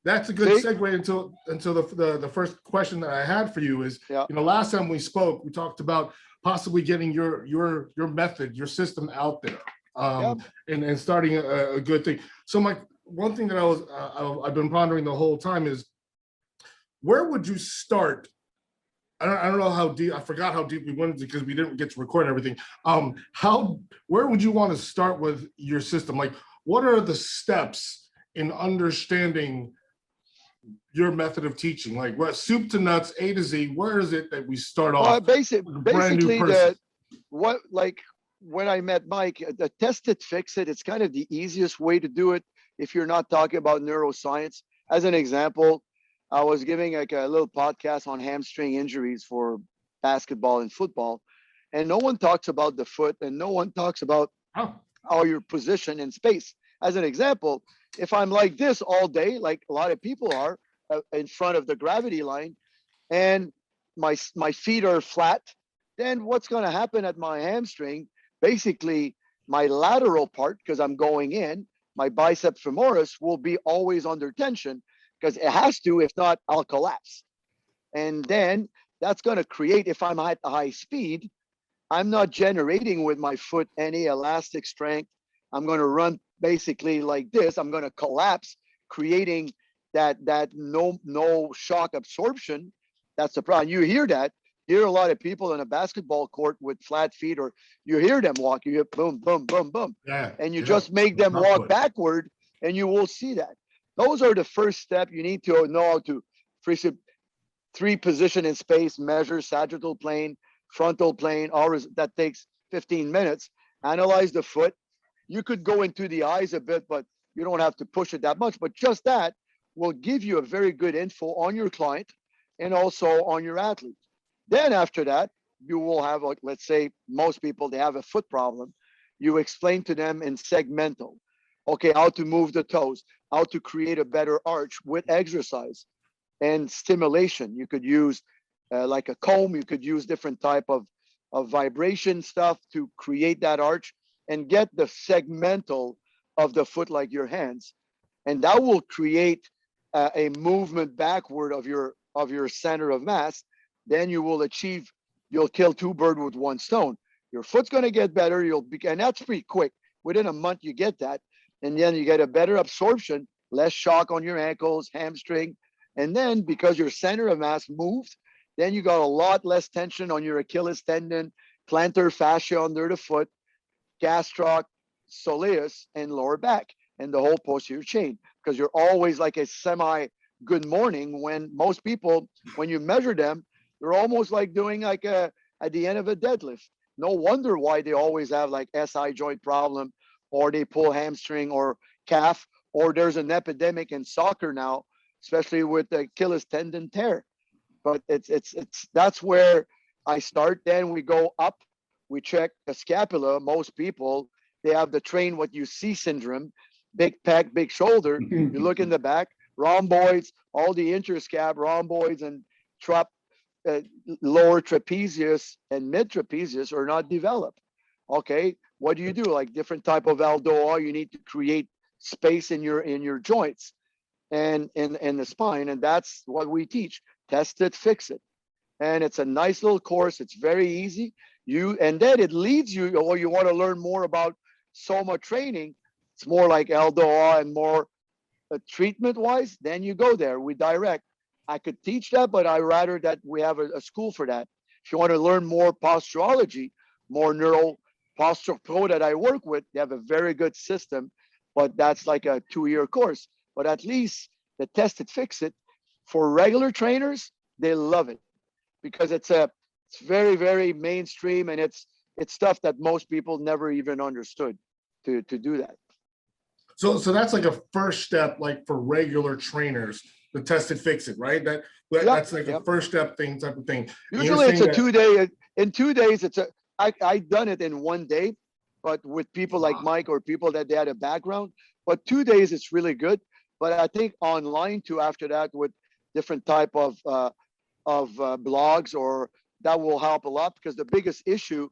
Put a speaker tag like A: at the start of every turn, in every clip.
A: that's a good
B: See?
A: segue into the first question that I had for you is,
B: Yeah.
A: last time we spoke, we talked about possibly getting your method, your system out there,
B: Yeah.
A: and starting a good thing. So my one thing that I've been pondering the whole time is, where would you start? I don't know how deep. I forgot how deep we went into because we didn't get to record everything. Where would you want to start with your system? Like, what are the steps in understanding your method of teaching? Like, what soup to nuts, A to Z? Where is it that we start
B: Well,
A: off with a brand new
B: basically
A: person?
B: like when I met Mike, the test it, fix it. It's kind of the easiest way to do it if you're not talking about neuroscience. As an example, I was giving like a little podcast on hamstring injuries for basketball and football, and no one talks about the foot, and no one talks about
A: Oh,
B: how you're positioned in space. As an example, if I'm like this all day, like a lot of people are in front of the gravity line, and my feet are flat, then what's going to happen at my hamstring? Basically, my lateral part, because I'm going in, my biceps femoris will be always under tension because it has to. If not, I'll collapse. And then that's going to create, if I'm at a high speed, I'm not generating with my foot any elastic strength. I'm going to run basically like this. I'm going to collapse, creating that no shock absorption. That's the problem. You hear that. You hear a lot of people in a basketball court with flat feet, or you hear them walk. You hear boom, boom, boom, boom,
A: yeah,
B: and you
A: yeah.
B: just make them
A: Not
B: walk
A: good.
B: backward, and you will see that. Those are the first step. You need to know how to three position in space, measure sagittal plane, frontal plane, that takes 15 minutes. Analyze the foot. You could go into the eyes a bit, but you don't have to push it that much. But just that will give you a very good info on your client and also on your athlete. Then after that, you will have, like, let's say most people, they have a foot problem. You explain to them in segmental, okay, how to move the toes, how to create a better arch with exercise and stimulation. You could use like a comb. You could use different type of vibration stuff to create that arch and get the segmental of the foot like your hands, and that will create a movement backward of your center of mass. Then you will achieve, you'll kill two birds with one stone. Your foot's going to get better. And that's pretty quick. Within a month, you get that, and then you get a better absorption, less shock on your ankles, hamstring, and then because your center of mass moved, then you got a lot less tension on your Achilles tendon, plantar fascia under the foot, gastroc, soleus, and lower back, and the whole posterior chain. Because you're always like a semi good morning, when most people, when you measure them, they're almost like doing like a at the end of a deadlift. No wonder why they always have like SI joint problem, or they pull hamstring or calf, or there's an epidemic in soccer now, especially with the Achilles tendon tear. But it's that's where I start. Then we go up, we check the scapula. Most people, they have the train what you see syndrome, big pec, big shoulder. You look in the back, rhomboids, all the interscap rhomboids and trap, uh, lower trapezius and mid trapezius are not developed. Okay, what do you do? Like different type of Aldoa, you need to create space in your joints and in the spine, and that's what we teach. Test it, fix it, and it's a nice little course. It's very easy. You and then it leads you, or you want to learn more about soma training. It's more like Aldoa and more treatment wise. Then you go there. We direct. I could teach that, but I rather that we have a school for that. If you want to learn more posturology, more neural posture pro that I work with, they have a very good system, but that's like a 2-year course. But at least the test it, fix it for regular trainers, they love it because it's very, very mainstream, and it's stuff that most people never even understood to do that.
A: So that's like a first step, like for regular trainers, the test it, fix it, right?
B: Yep,
A: That's like a
B: yep.
A: first step thing, type of thing. And you're
B: Usually it's
A: saying
B: a
A: that,
B: 2 day. In 2 days, I done it in 1 day, but with people like
A: wow,
B: Mike or people that they had a background. But 2 days, it's really good. But I think online too, after that, with different type of blogs, or that will help a lot, because the biggest issue,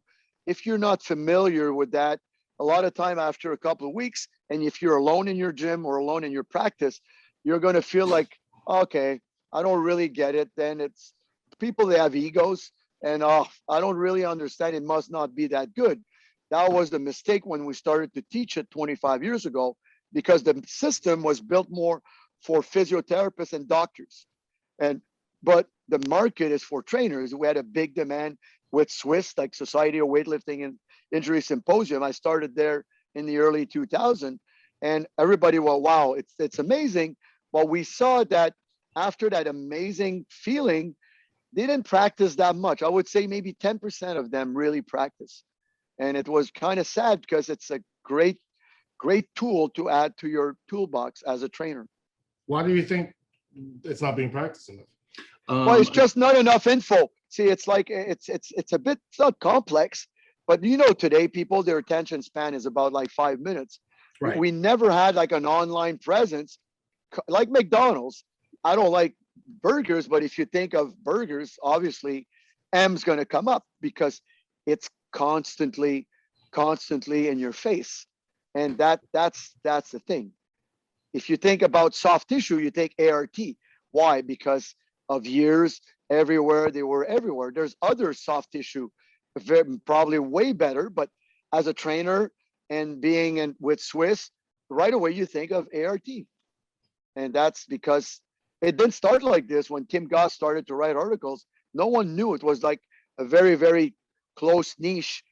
B: if you're not familiar with that, a lot of time after a couple of weeks, and if you're alone in your gym or alone in your practice, you're going to feel like, okay, I don't really get it. Then it's people, they have egos, and oh, I don't really understand. It must not be that good. That was the mistake when we started to teach it 25 years ago, because the system was built more for physiotherapists and doctors. And but the market is for trainers. We had a big demand with Swiss, like Society of Weightlifting and Injury Symposium. I started there in the early 2000s, and everybody, well, wow, it's amazing. But we saw that after that amazing feeling, they didn't practice that much. I would say maybe 10% of them really practice. And it was kind of sad, because it's a great tool to add to your toolbox as a trainer.
A: Why do you think it's not being practiced enough?
B: Well, it's just not enough info. See, it's like it's a bit, it's not complex, but today people, their attention span is about like 5 minutes.
A: Right.
B: We never had like an online presence like McDonald's. I don't like burgers, but if you think of burgers, obviously M's going to come up, because it's constantly in your face. And that's the thing. If you think about soft tissue, you take ART. Why? Because of years, everywhere, they were everywhere. There's other soft tissue, probably way better, but as a trainer and being with Swiss, right away you think of ART. And that's because it didn't start like this. When Tim Goss started to write articles, no one knew. It was like a very, very close niche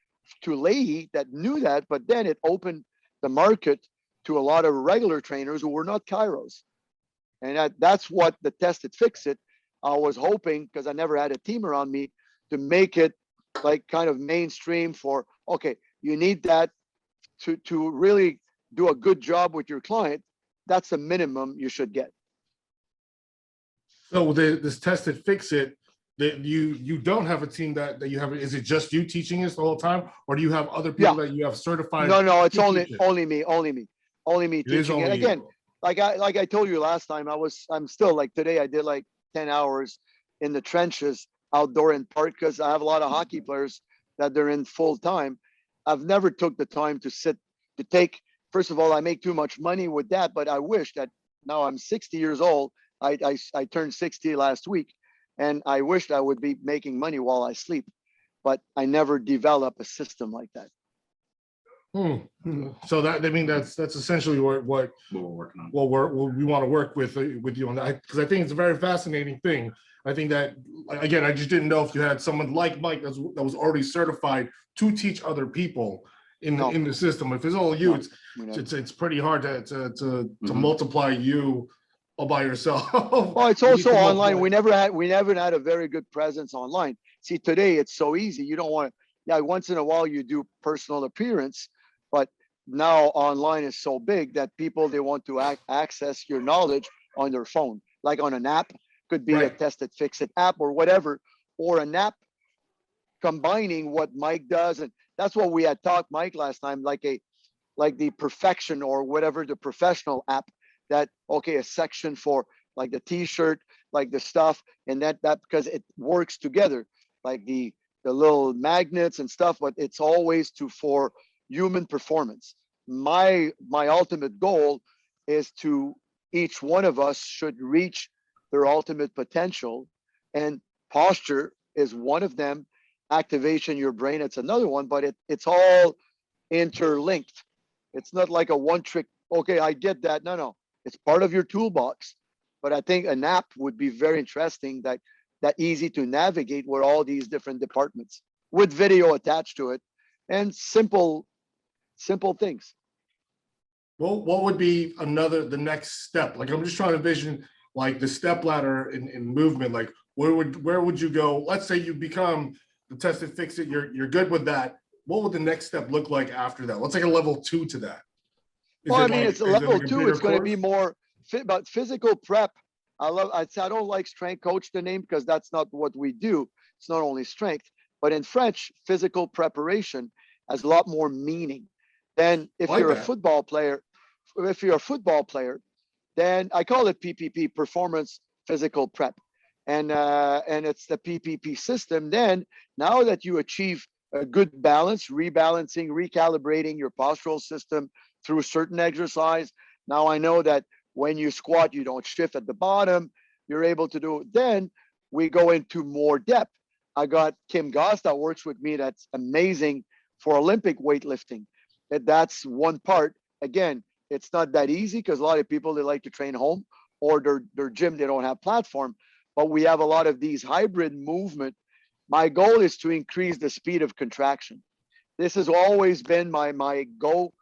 B: to Leahy that knew that, but then it opened the market to a lot of regular trainers who were not chiros. And that's what the Test It Fix It. I was hoping, because I never had a team around me, to make it like kind of mainstream for, okay, you need that to really do a good job with your client. That's the minimum you should get.
A: So this Test It Fix It, that you don't have a team that you have. Is it just you teaching this the whole time, or do you have other people that you have certified?
B: No, it's only me teaching it. Again,
A: you.
B: like I told you last time, I'm still like today. I did like 10 hours in the trenches outdoor in park, because I have a lot of hockey players that they're in full time. I've never took the time to take. First of all, I make too much money with that, but I wish that now I'm 60 years old. I turned 60 last week, and I wished I would be making money while I sleep, but I never develop a system like that.
A: So that's essentially what we're working on. Well, we want to work with you on that, because I think it's a very fascinating thing. I think that, again, I just didn't know if you had someone like Mike that was already certified to teach other people in the system. If it's all you, it's pretty hard to multiply you all by yourself.
B: Well, it's also online. We never had a very good presence online. See, today it's so easy. You don't want to. Yeah, once in a while you do personal appearance, but now online is so big that people, they want to access your knowledge on their phone, like on an app. Could be a Test It Fix It app or whatever, or an app combining what Mike does. And that's what we had talked, Mike, last time, like the Perfection or whatever, the professional app, that, okay, a section for like the t-shirt, like the stuff, and that because it works together, like the little magnets and stuff, but it's always for human performance. My ultimate goal is to, each one of us should reach their ultimate potential, and posture is one of them. Activation, your brain, it's another one, but it's all interlinked. It's not like a one trick. Okay, I get that. No, it's part of your toolbox. But I think an app would be very interesting, that easy to navigate, where all these different departments with video attached to it, and simple things.
A: Well, what would be the next step? Like, I'm just trying to envision like the step ladder in movement. Like, where would you go? Let's say you become the Test It Fix It. You're good with that. What would the next step look like after that? What's like a level 2 to that?
B: It's a level 2. It's going to be more about physical prep. I don't like strength coach, the name, because that's not what we do. It's not only strength, but in French, physical preparation has a lot more meaning than if you're a football player. If you're a football player, then I call it PPP, performance physical prep, and it's the PPP system. Then, now that you achieve a good balance, rebalancing, recalibrating your postural system through certain exercise, now I know that When you squat, you don't shift at the bottom. You're able to do it. Then we go into more depth. I got Kim Goss that works with me. That's amazing for Olympic weightlifting. That's one part. Again, it's not that easy because a lot of people, they like to train home, or their gym, they don't have platform. But we have a lot of these hybrid movement. My goal is to increase the speed of contraction. This has always been my go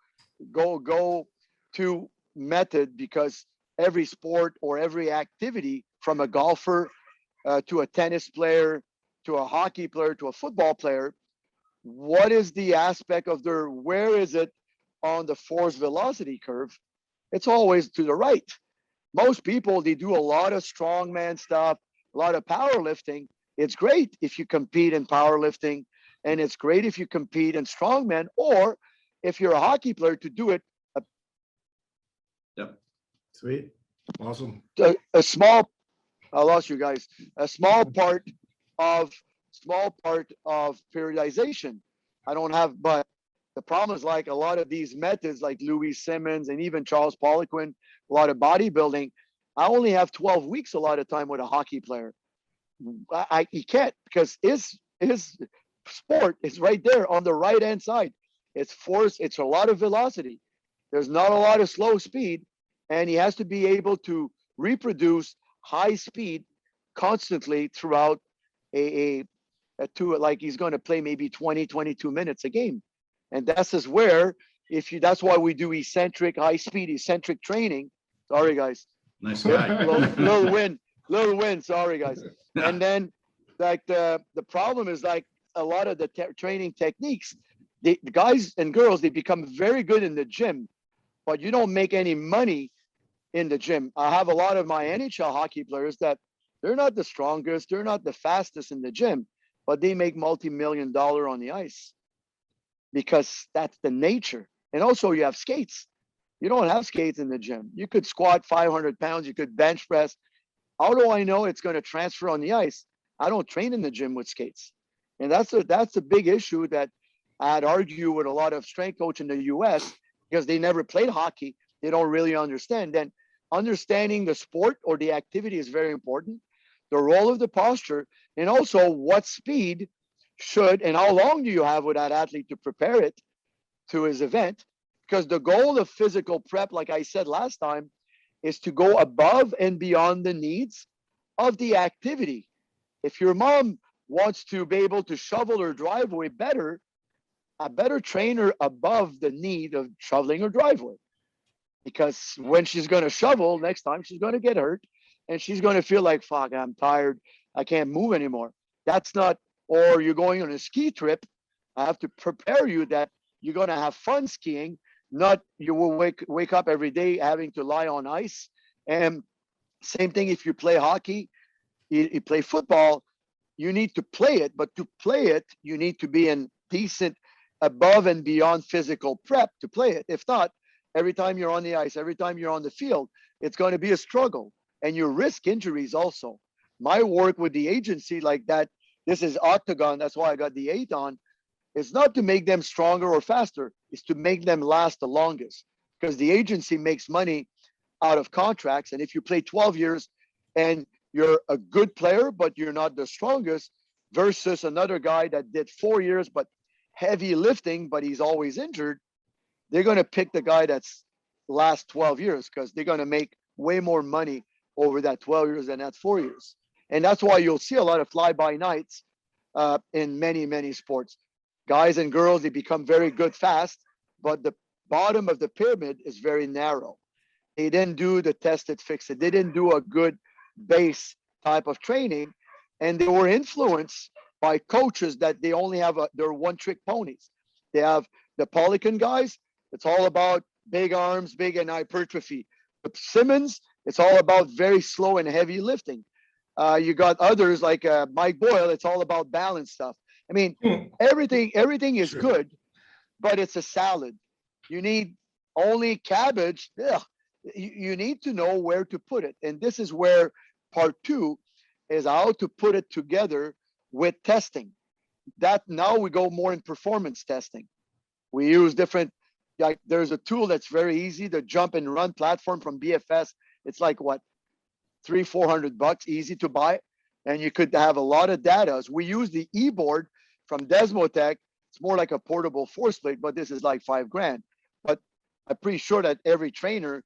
B: to method, because every sport or every activity, from a golfer to a tennis player to a hockey player to a football player, what is the aspect of where is it on the force velocity curve? It's always to the right. Most people, they do a lot of strongman stuff, a lot of powerlifting. It's great if you compete in powerlifting, and it's great if you compete in strongman, or if you're a hockey player, to do it
C: Yep.
A: Sweet. Awesome.
B: a small, I lost you guys, a small part of periodization. I don't have, but the problem is, like, a lot of these methods, like Louis Simmons and even Charles Poliquin, a lot of bodybuilding, I only have 12 weeks a lot of time with a hockey player. He can't, because his sport is right there on the right hand side. It's force, it's a lot of velocity. There's not a lot of slow speed, and he has to be able to reproduce high speed constantly throughout like he's going to play maybe 20, 22 minutes a game. And that's is where, that's why we do high speed eccentric training. Sorry, guys.
C: Nice guy.
B: Little win. Sorry, guys. And then, like, the problem is, like, a lot of the training techniques, the guys and girls, they become very good in the gym, but you don't make any money in the gym. I have a lot of my NHL hockey players that they're not the strongest, they're not the fastest in the gym, but they make multi-million-dollar on the ice, because that's the nature. And also, you have skates. You don't have skates in the gym. You could squat 500 pounds, you could bench press. How do I know it's going to transfer on the ice? I don't train in the gym with skates. And that's a big issue that I'd argue with a lot of strength coach in the US, because they never played hockey. They don't really understand. Then understanding the sport or the activity is very important. The role of the posture, and also what speed should and how long do you have with that athlete to prepare it to his event. Because the goal of physical prep, like I said last time, is to go above and beyond the needs of the activity. If your mom wants to be able to shovel her driveway better, a better trainer above the need of shoveling her driveway. Because when she's going to shovel next time, she's going to get hurt, and she's going to feel like, fuck, I'm tired, I can't move anymore. That's not, or you're going on a ski trip, I have to prepare you that you're going to have fun skiing, not you will wake up every day having to lie on ice. And same thing if you play hockey, you play football, you need to play it, but to play it, you need to be in decent above and beyond physical prep to play it. If not, every time you're on the ice, every time you're on the field, it's going to be a struggle, and you risk injuries also. My work with the agency, like that, this is Octagon, that's why I got the 8 on. It's not to make them stronger or faster, it's to make them last the longest, because the agency makes money out of contracts. And if you play 12 years and you're a good player, but you're not the strongest, versus another guy that did 4 years, but heavy lifting, but he's always injured, they're going to pick the guy that's last 12 years, because they're going to make way more money over that 12 years than that 4 years. And that's why you'll see a lot of fly-by-nights in many, many sports. Guys and girls, they become very good fast, but the bottom of the pyramid is very narrow. They didn't do the test it, fix it. They didn't do a good base type of training, and they were influenced by coaches that they only have they're one-trick ponies. They have the Poliquin guys, it's all about big arms, big and hypertrophy. With Simmons, it's all about very slow and heavy lifting. You got others like Mike Boyle, it's all about balance stuff. I mean, everything is good, but it's a salad. You need only cabbage. Ugh. You need to know where to put it. And this is where part 2 is how to put it together with testing. That now we go more in performance testing. We use different, like there's a tool that's very easy, the jump and run platform from BFS It's like what, $300-400, easy to buy. And you could have a lot of data. We use the e-board from Desmotech. It's more like a portable force plate, but this is like $5,000. But I'm pretty sure that every trainer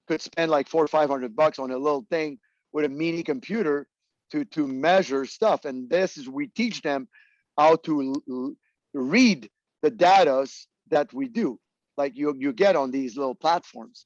B: could spend like $400 or $500 on a little thing with a mini computer to measure stuff. And this is, we teach them how to read the data that we do, like you get on these little platforms,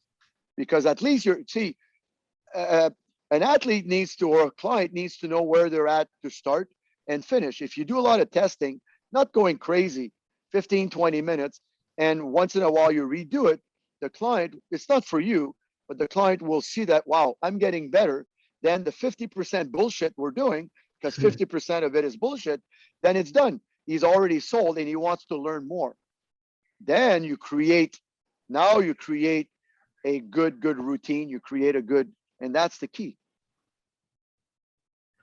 B: because at least an athlete needs to, or a client needs to know where they're at to start and finish. If you do a lot of testing, not going crazy, 15-20 minutes, and once in a while you redo it, the client, it's not for you, but the client will see that, wow, I'm getting better than the 50% bullshit we're doing, because 50% of it is bullshit. Then it's done. He's already sold and he wants to learn more. Then you create a good routine. You create a good, and that's the key.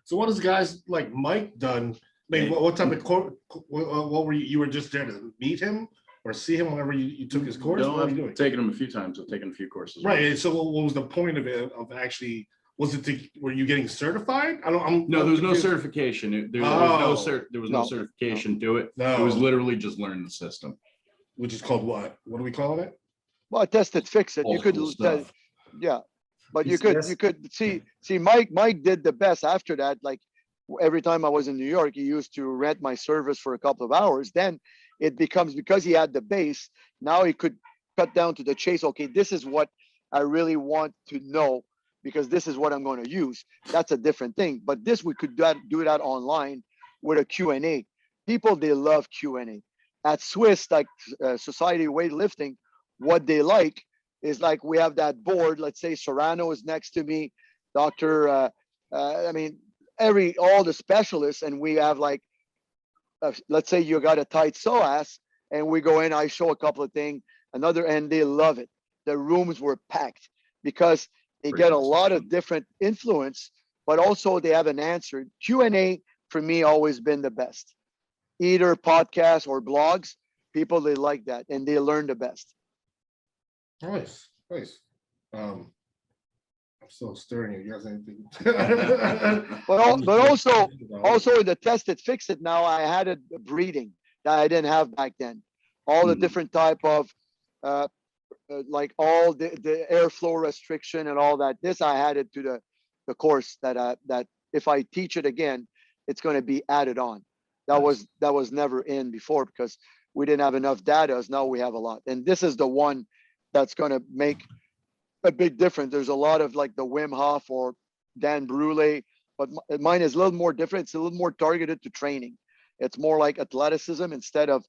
A: So what has guys like Mike done? I mean, what type of what were you were just there to meet him or see him whenever you took his course?
C: No,
A: What were you doing?
C: I've taken him a few times. I've taken a few courses.
A: Right. So what was the point of it? Of actually, was it were you getting certified?
C: No, there was no certification. There was no certification to it.
A: No.
C: It was literally just learn the system.
A: Which is called what? What are we calling it?
B: Well, test it, fix it.
C: Old
B: You could,
C: school stuff.
B: yeah, but you
A: Yes.
B: could see Mike did the best after that. Like every time I was in New York, he used to rent my service for a couple of hours. Then it becomes, because he had the base, now he could cut down to the chase. Okay, this is what I really want to know, because this is what I'm going to use. That's a different thing. But this, we could do that online with a Q&A. People, they love Q&A. At Swiss, like Society of Weightlifting, what they like is, like, we have that board. Let's say Serrano is next to me, Dr. I mean, all the specialists, and we have like, let's say you got a tight psoas, and we go in, I show a couple of things, and they love it. The rooms were packed because they get a lot of different influence, but also they have an answer. Q&A for me always been the best. Either podcasts or blogs, people, they like that and they learn the best.
A: Nice. I'm still staring at you guys. Anything?
B: But also in the test it, fix it. Now I had a breathing that I didn't have back then. All the different type of like all the airflow restriction and all that. This I added to the course that if I teach it again, it's going to be added on. That was never in before because we didn't have enough data. Now we have a lot, and this is the one that's going to make a big difference. There's a lot of like the Wim Hof or Dan Brule, but mine is a little more different. It's a little more targeted to training. It's more like athleticism instead of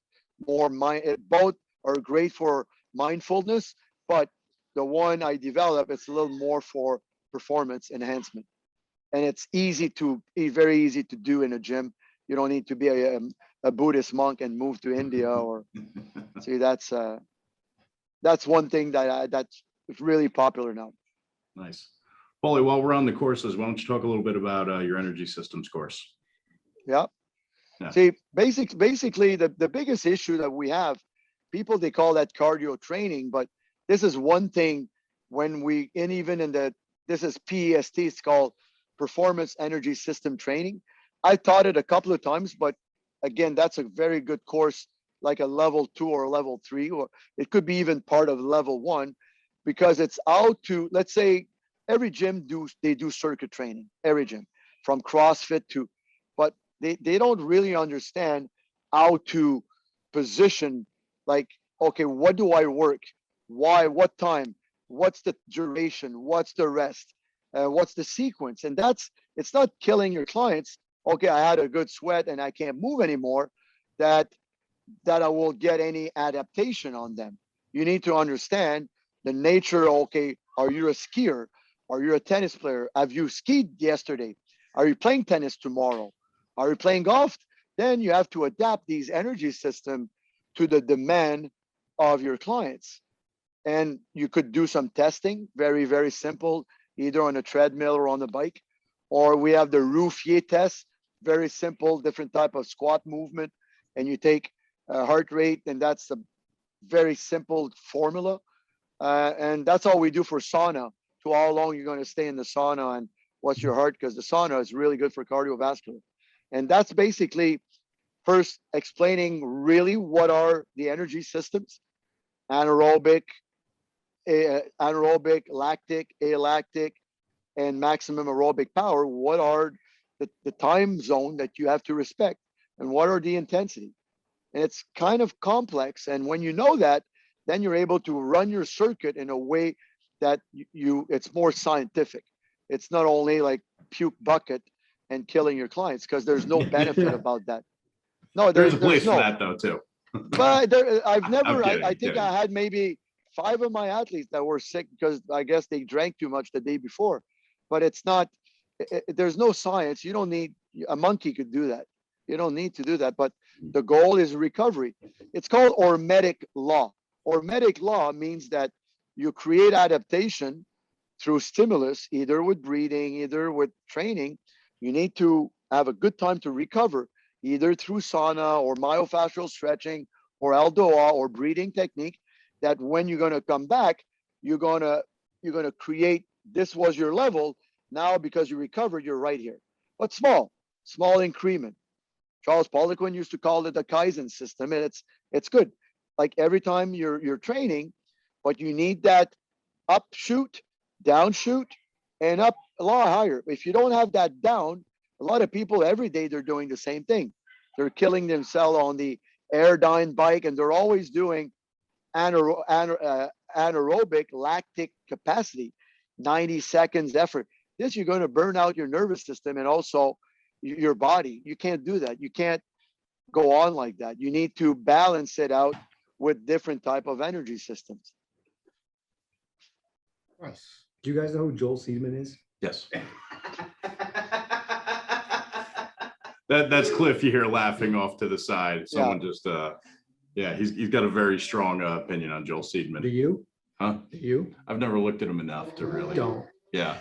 B: more mind. Both are great for mindfulness, but the one I developed, it's a little more for performance enhancement, and it's very easy to do in a gym. You don't need to be a Buddhist monk and move to India or see. That's one thing that's really popular now.
C: Nice. Paulie, while we're on the courses, why don't you talk a little bit about your energy systems course?
B: Yeah. See, basically the biggest issue that we have, people, they call that cardio training, but this is one thing this is PEST, it's called performance energy system training. I taught it a couple of times, but again, that's a very good course, like a level 2 or level 3, or it could be even part of level 1, because it's how to, let's say every gym they do circuit training, every gym, from CrossFit but they don't really understand how to position, like, okay, what do I work? Why, what time? What's the duration? What's the rest? What's the sequence? And it's not killing your clients. Okay, I had a good sweat and I can't move anymore, that I will get any adaptation on them. You need to understand the nature. Okay, are you a skier? Are you a tennis player? Have you skied yesterday? Are you playing tennis tomorrow? Are you playing golf? Then you have to adapt these energy system to the demand of your clients. And you could do some testing, very, very simple, either on a treadmill or on the bike. Or we have the Rouffier test, very simple, different type of squat movement. And you take heart rate, and that's a very simple formula. And that's all we do for sauna to how long you're going to stay in the sauna and what's your heart, because the sauna is really good for cardiovascular. And that's basically first explaining really what are the energy systems: anaerobic, lactic, alactic, and maximum aerobic power. What are the time zone that you have to respect, and what are the intensity? And it's kind of complex. And when you know that, then you're able to run your circuit in a way that it's more scientific. It's not only like puke bucket and killing your clients, because there's no benefit about that. No,
C: There's a place
B: there's
C: for
B: no.
C: that though too.
B: But I've never.
C: kidding,
B: I think
C: kidding.
B: I had maybe 5 of my athletes that were sick because I guess they drank too much the day before. But it's not. There's no science. You don't need a monkey could do that. You don't need to do that. But the goal is recovery. It's called hormetic law. Hormetic law means that you create adaptation through stimulus, either with breathing, either with training. You need to have a good time to recover, either through sauna or myofascial stretching or LDOA or breathing technique, that when you're going to come back, you're going to create, this was your level. Now, because you recovered, you're right here. But small increment. Charles Poliquin used to call it the Kaizen system, and it's good. Like every time you're training, but you need that up shoot, down shoot, and up a lot higher. If you don't have that down, a lot of people every day they're doing the same thing. They're killing themselves on the Airdyne bike, and they're always doing anaerobic lactic capacity, 90 seconds effort. This, you're going to burn out your nervous system and also your body. You can't do that. You can't go on like that. You need to balance it out with different type of energy systems.
A: Nice.
D: Do you guys know who Joel Seedman is?
C: Yes. That's Cliff you hear laughing off to the side. Someone just yeah, he's got a very strong opinion on Joel
D: Do
C: Seedman.
D: you?
C: Huh?
D: Do you?
C: I've never looked at him enough to really.
D: Don't.
C: Yeah.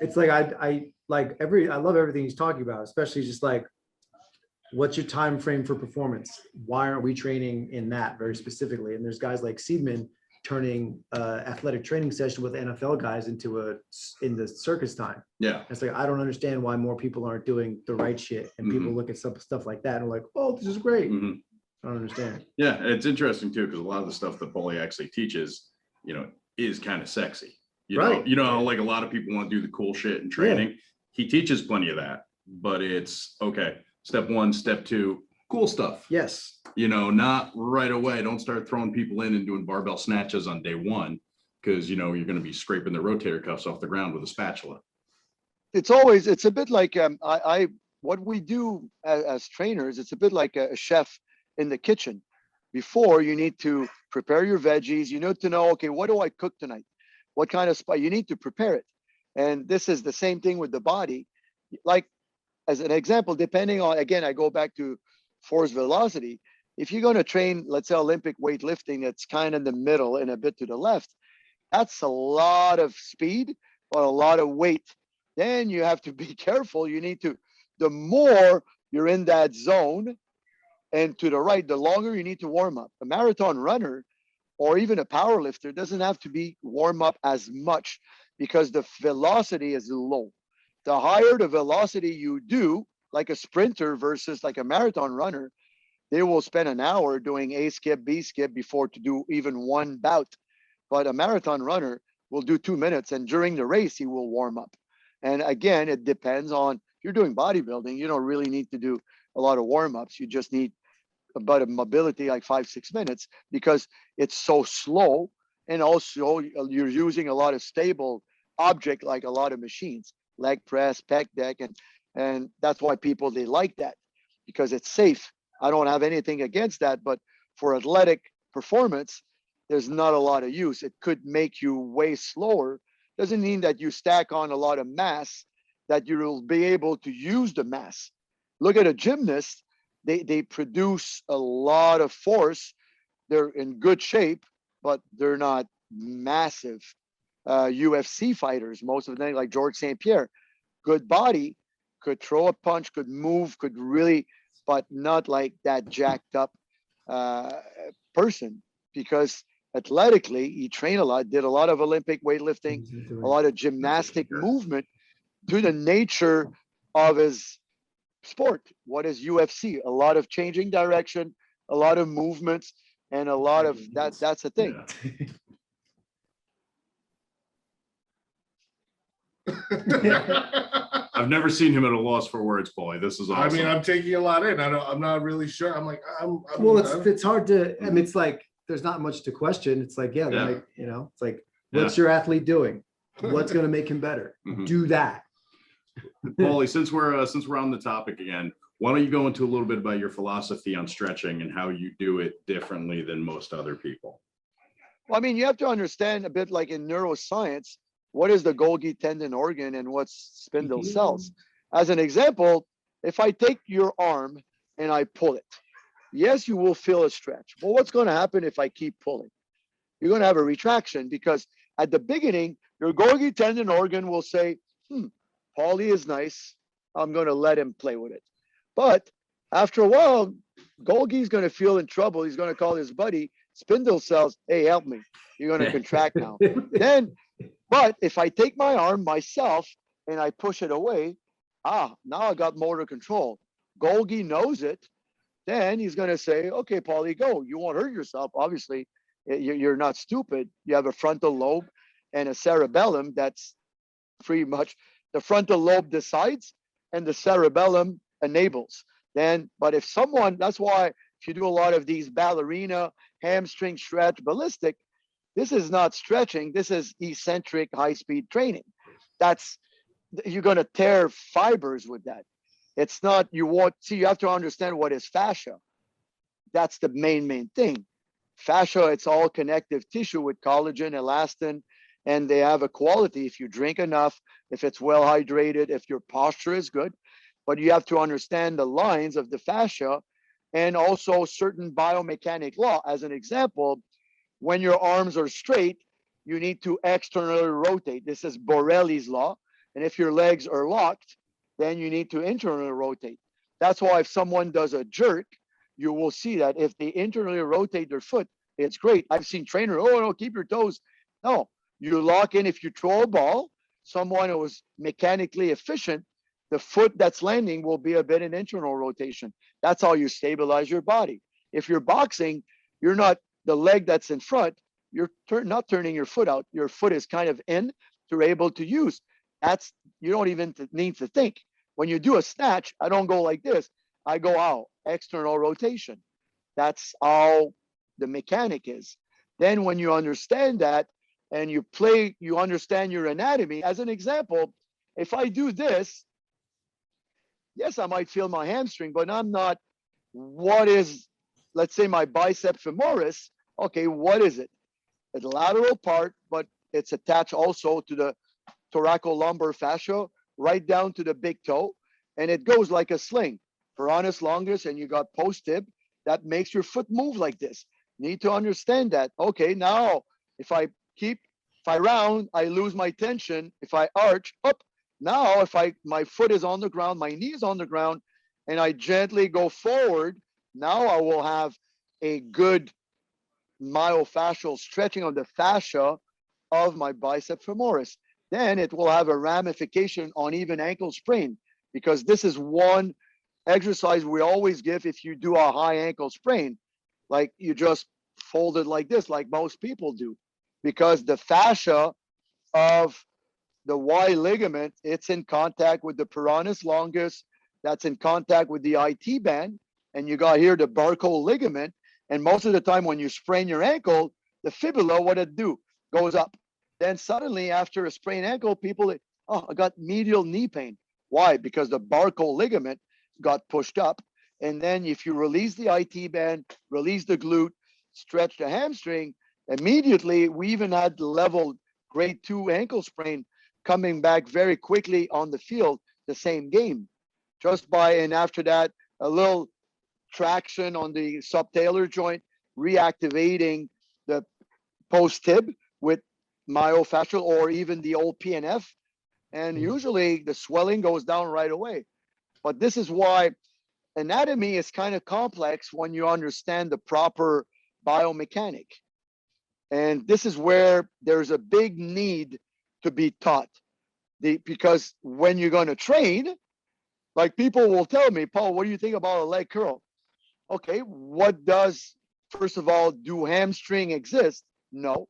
D: It's like I love everything he's talking about, especially just like, what's your time frame for performance? Why aren't we training in that very specifically? And there's guys like Seedman turning athletic training session with NFL guys into in the circus time.
C: Yeah.
D: It's like, I don't understand why more people aren't doing the right shit. And people look at stuff like that and are like, oh, this is great. I don't understand.
C: Yeah, it's interesting too, because a lot of the stuff that Paulie actually teaches, is kind of sexy.
D: Right.
C: Like a lot of people want to do the cool shit in training. He teaches plenty of that, but it's okay. Step 1, step 2, cool stuff.
D: Yes.
C: Not right away. Don't start throwing people in and doing barbell snatches on day 1, because you're going to be scraping the rotator cuffs off the ground with a spatula.
B: It's a bit like what we do as trainers. It's a bit like a chef in the kitchen. Before, you need to prepare your veggies. You need to know, okay, what do I cook tonight? What kind of spice? You need to prepare it. And this is the same thing with the body. Like, as an example, depending on, again, I go back to force velocity. If you're going to train, let's say, Olympic weightlifting, that's kind of in the middle and a bit to the left, that's a lot of speed, but a lot of weight. Then you have to be careful. You need to, the more you're in that zone and to the right, the longer you need to warm up. A marathon runner or even a power lifter doesn't have to be warm up as much because the velocity is low. The higher the velocity you do, like a sprinter versus like a marathon runner, they will spend an hour doing A skip, B skip before to do even one bout. But a marathon runner will do 2 minutes, and during the race, he will warm up. And again, it depends on, if you're doing bodybuilding, you don't really need to do a lot of warm-ups. You just need about a mobility like 5-6 minutes, because it's so slow. And also you're using a lot of stable object, like a lot of machines, leg press, pec deck. And that's why people, they like that, because it's safe. I don't have anything against that, but for athletic performance, there's not a lot of use. It could make you way slower. Doesn't mean that you stack on a lot of mass, that you will be able to use the mass. Look at a gymnast. They produce a lot of force. They're in good shape, but they're not massive. UFC fighters, most of them, like George St. Pierre, good body, could throw a punch, could move, could really, but not like that jacked up person, because athletically, he trained a lot, did a lot of Olympic weightlifting, a lot of gymnastic movement to the nature of his sport. What is UFC? A lot of changing direction, a lot of movements, and a lot of that. That's the thing.
C: I've never seen him at a loss for words, Paulie. This is awesome.
A: I mean, I'm taking a lot in. I'm not really sure. I'm like,
D: Well, it's hard to, I mean, it's like, there's not much to question. It's like, yeah,
C: Yeah.
D: like, you know, it's like, what's your athlete doing? What's going to make him better?
C: Mhm.
D: Do that.
C: Paulie, since we're on the topic again, why don't you go into a little bit about your philosophy on stretching and how you do it differently than most other people?
B: Well, I mean, you have to understand a bit like in neuroscience, what is the Golgi tendon organ and what's spindle cells? As an example, if I take your arm and I pull it, yes, you will feel a stretch. But what's going to happen if I keep pulling? You're going to have a retraction because at the beginning, your Golgi tendon organ will say, Paulie is nice. I'm going to let him play with it. But after a while, Golgi's going to feel in trouble. He's going to call his buddy, spindle cells, hey, help me. You're going to contract now. But if I take my arm myself and I push it away, now I got motor control. Golgi knows it. Then he's going to say, okay, Paulie, go. You won't hurt yourself. Obviously, you're not stupid. You have a frontal lobe and a cerebellum that's pretty much the frontal lobe decides and the cerebellum enables. But if someone, that's why if you do a lot of these ballerina, hamstring stretch, ballistic, this is not stretching. This is eccentric high-speed training. You're going to tear fibers with that. It's not, you have to understand what is fascia. That's the main thing. Fascia, it's all connective tissue with collagen, elastin, and they have a quality if you drink enough, if it's well hydrated, if your posture is good. But you have to understand the lines of the fascia and also certain biomechanic law. As an example, when your arms are straight, you need to externally rotate. This is Borelli's law. And if your legs are locked, then you need to internally rotate. That's why if someone does a jerk, you will see that if they internally rotate their foot, it's great. I've seen trainers, oh, no, keep your toes. No, you lock in. If you throw a ball, someone who is mechanically efficient, the foot that's landing will be a bit in internal rotation. That's how you stabilize your body. If you're boxing, you're not the leg that's in front, you're not turning your foot out. Your foot is kind of in to able to use. You don't even need to think. When you do a snatch, I don't go like this. I go out, external rotation. That's how the mechanic is. Then when you understand that and you play, you understand your anatomy. As an example, if I do this, yes, I might feel my hamstring, but I'm not, let's say my bicep femoris. Okay, what is it? The lateral part, but it's attached also to the thoracolumbar fascia, right down to the big toe, and it goes like a sling. Peroneus longus, and you got post tib, that makes your foot move like this. Need to understand that. Okay, now if I round, I lose my tension. If I arch up, now if my foot is on the ground, my knee is on the ground, and I gently go forward, now I will have a good myofascial stretching of the fascia of my bicep femoris. Then it will have a ramification on even ankle sprain, because this is one exercise we always give if you do a high ankle sprain. Like you just fold it like this, like most people do, because the fascia of the Y ligament, it's in contact with the peroneus longus, that's in contact with the IT band, and you got here the Barcol ligament. And most of the time when you sprain your ankle, the fibula, what it do? Goes up. Then suddenly after a sprained ankle, people, I got medial knee pain. Why? Because the Barcol ligament got pushed up. And then if you release the IT band, release the glute, stretch the hamstring, immediately we even had level grade 2 ankle sprain coming back very quickly on the field, the same game. And after that, a little traction on the subtalar joint, reactivating the post tib with myofascial or even the old PNF. And usually the swelling goes down right away. But this is why anatomy is kind of complex when you understand the proper biomechanic. And this is where there's a big need to be taught. Because when you're going to train, like people will tell me, Paul, what do you think about a leg curl? Okay, first of all, do hamstring exist? No,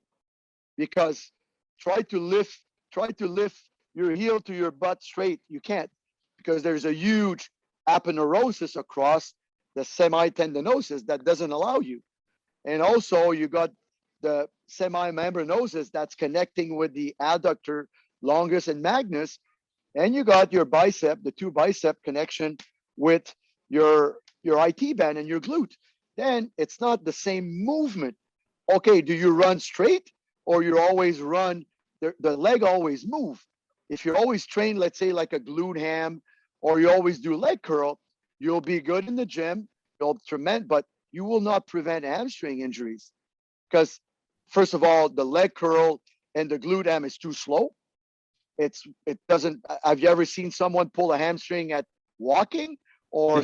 B: because try to lift your heel to your butt straight. You can't, because there's a huge aponeurosis across the semitendinosus that doesn't allow you. And also you got the semimembranosus that's connecting with the adductor longus and magnus, and you got your bicep, the two bicep connection with your IT band and your glute. Then it's not the same movement. Okay, do you run straight, or you always run, the leg always move? If you're always trained, let's say like a glute ham, or you always do leg curl, you'll be good in the gym, but you will not prevent hamstring injuries. Because first of all, the leg curl and the glute ham is too slow. It doesn't. Have you ever seen someone pull a hamstring at walking or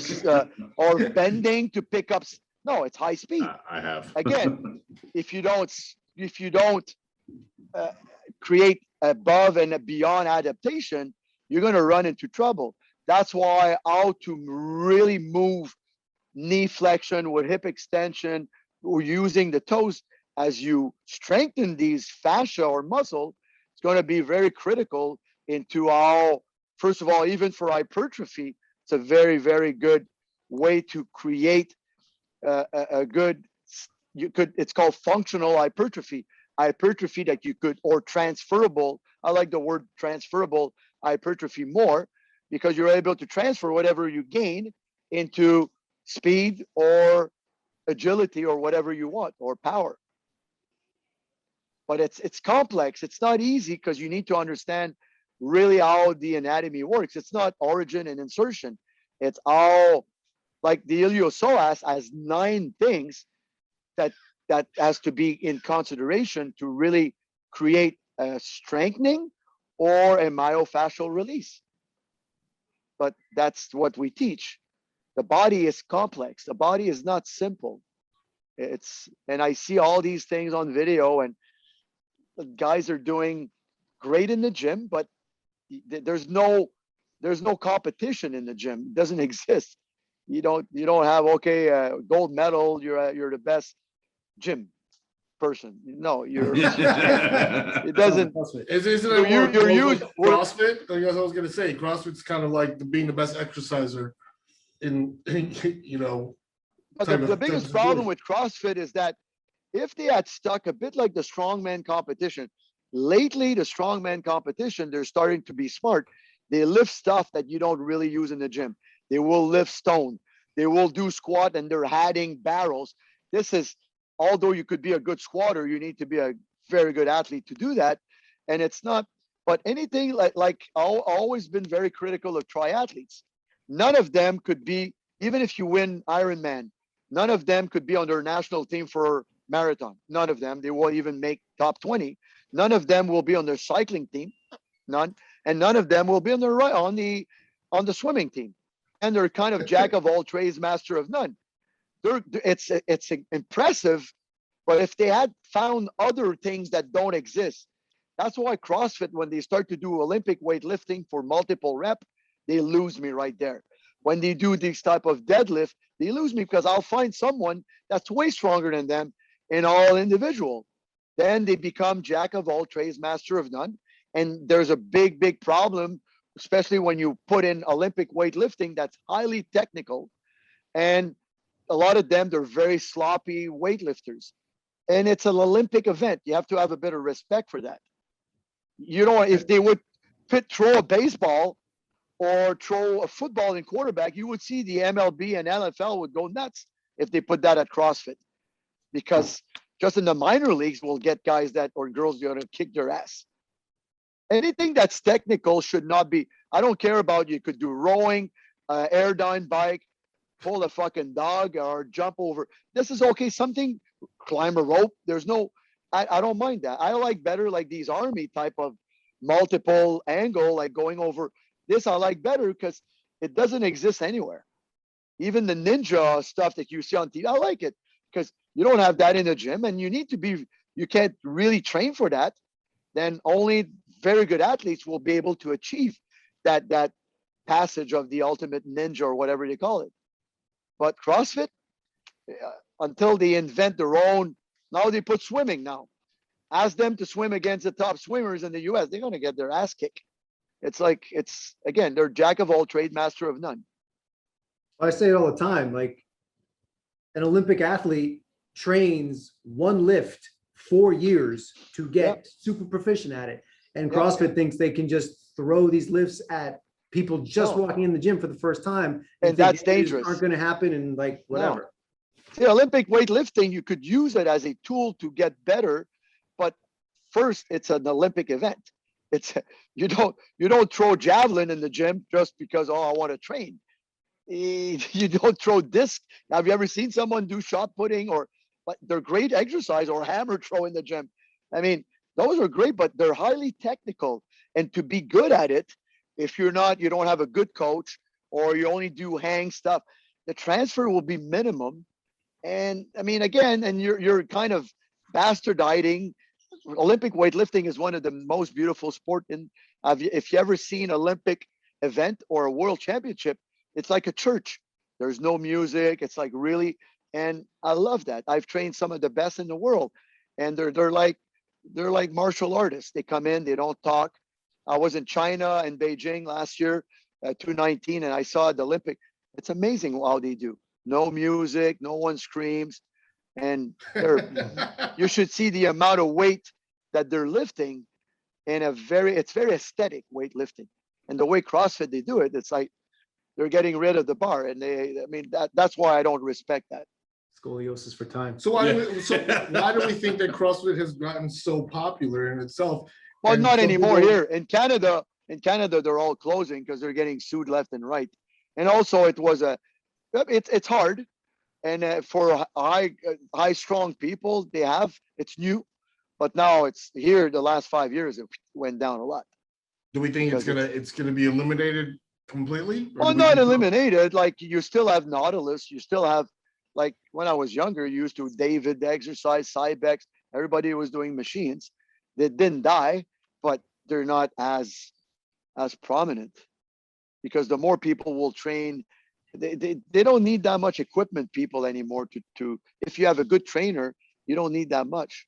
B: bending to pick up? No, it's high speed.
C: I have.
B: Again, if you don't create above and beyond adaptation, you're going to run into trouble. That's why how to really move knee flexion with hip extension or using the toes as you strengthen these fascia or muscle, it's going to be very critical into how, first of all, even for hypertrophy, it's a very, very good way to create a good, it's called functional hypertrophy that you could, or transferable. I like the word transferable hypertrophy more, because you're able to transfer whatever you gain into speed or agility or whatever you want, or power. But it's complex. It's not easy, because you need to understand really how the anatomy works. It's not origin and insertion. It's all, like the iliopsoas has 9 things that has to be in consideration to really create a strengthening or a myofascial release. But that's what we teach. The body is complex. The body is not simple. And I see all these things on video, and the guys are doing great in the gym, but there's no competition in the gym. It doesn't exist. You don't have, okay, gold medal, you're the best gym person. No, it doesn't.
A: Isn't it
B: You're used
A: CrossFit? I guess I was gonna say CrossFit's kind of like being the best exerciser in
B: But the biggest problem with CrossFit is that if they had stuck a bit like the strongman competition, lately the strongman competition, they're starting to be smart. They lift stuff that you don't really use in the gym. They will lift stone. They will do squat, and they're adding barrels. This is, although you could be a good squatter, you need to be a very good athlete to do that. And it's not, but anything like I've always been very critical of triathletes. None of them could be, even if you win Ironman, none of them could be on their national team for marathon. None of them. They won't even make top 20. None of them will be on their cycling team. None. And none of them will be on the swimming team. And they're kind of jack of all trades, master of none. It's impressive, but if they had found other things that don't exist, that's why CrossFit, when they start to do Olympic weightlifting for multiple rep, they lose me right there. When they do this type of deadlift, they lose me, because I'll find someone that's way stronger than them in all individual. Then they become jack of all trades, master of none. And there's a big, big problem, especially when you put in Olympic weightlifting that's highly technical. And a lot of them, they're very sloppy weightlifters. And it's an Olympic event. You have to have a bit of respect for that. If they would throw a baseball or throw a football in quarterback, you would see the MLB and NFL would go nuts if they put that at CrossFit. Because just in the minor leagues, we'll get guys or girls going to kick their ass. Anything that's technical should not be. I don't care about, you could do rowing, air down bike, pull a fucking dog, or jump over. This is okay. Something, climb a rope. I don't mind that. I like better like these army type of multiple angle, like going over. This I like better because it doesn't exist anywhere. Even the ninja stuff that you see on TV, I like it because you don't have that in the gym, and you need to be you can't really train for that, then only very good athletes will be able to achieve that passage of the ultimate ninja or whatever they call it. But CrossFit, until they invent their own, now they put swimming now. Ask them to swim against the top swimmers in the US, they're going to get their ass kicked. It's like, it's again, they're jack of all trade, master of none.
D: I say it all the time, like an Olympic athlete trains one lift 4 years to get super proficient at it. And CrossFit thinks they can just throw these lifts at people just walking in the gym for the first time.
B: And that's dangerous.
D: Aren't going to happen and like whatever.
B: See, Olympic weightlifting, you could use it as a tool to get better, but first it's an Olympic event. It's you don't throw javelin in the gym just because, oh, I want to train. You don't throw disc. Have you ever seen someone do shot putting or, but they're great exercise, or hammer throw in the gym? I mean, those are great, but they're highly technical. And to be good at it, if you don't have a good coach, or you only do hang stuff, the transfer will be minimum. And I mean, again, and you're kind of bastardizing. Olympic weightlifting is one of the most beautiful sport. And if you ever seen Olympic event or a world championship, it's like a church. There's no music. It's like really, and I love that. I've trained some of the best in the world, and they're like martial artists. They come in, they don't talk. I was in China and Beijing last year, 2019, and I saw the Olympic. It's amazing how they do. No music, no one screams, and you should see the amount of weight that they're lifting in it's very aesthetic weightlifting. And the way CrossFit they do it, it's like they're getting rid of the bar, and that's why I don't respect that.
D: Scoliosis for time.
A: So why do we think that CrossFit has gotten so popular in itself?
B: Well,
A: And
B: not
A: some
B: anymore
A: people-
B: here in Canada. In Canada, they're all closing because they're getting sued left and right. And also, it's hard, and for high strong people, it's new, but now it's here. The last 5 years, it went down a lot.
A: Do we think it's gonna be eliminated completely?
B: Well, not eliminated. Like you still have Nautilus. You still have, like when I was younger, you used to David exercise, Cybex. Everybody was doing machines. They didn't die, but they're not as prominent because the more people will train, they don't need that much equipment people anymore to if you have a good trainer, you don't need that much.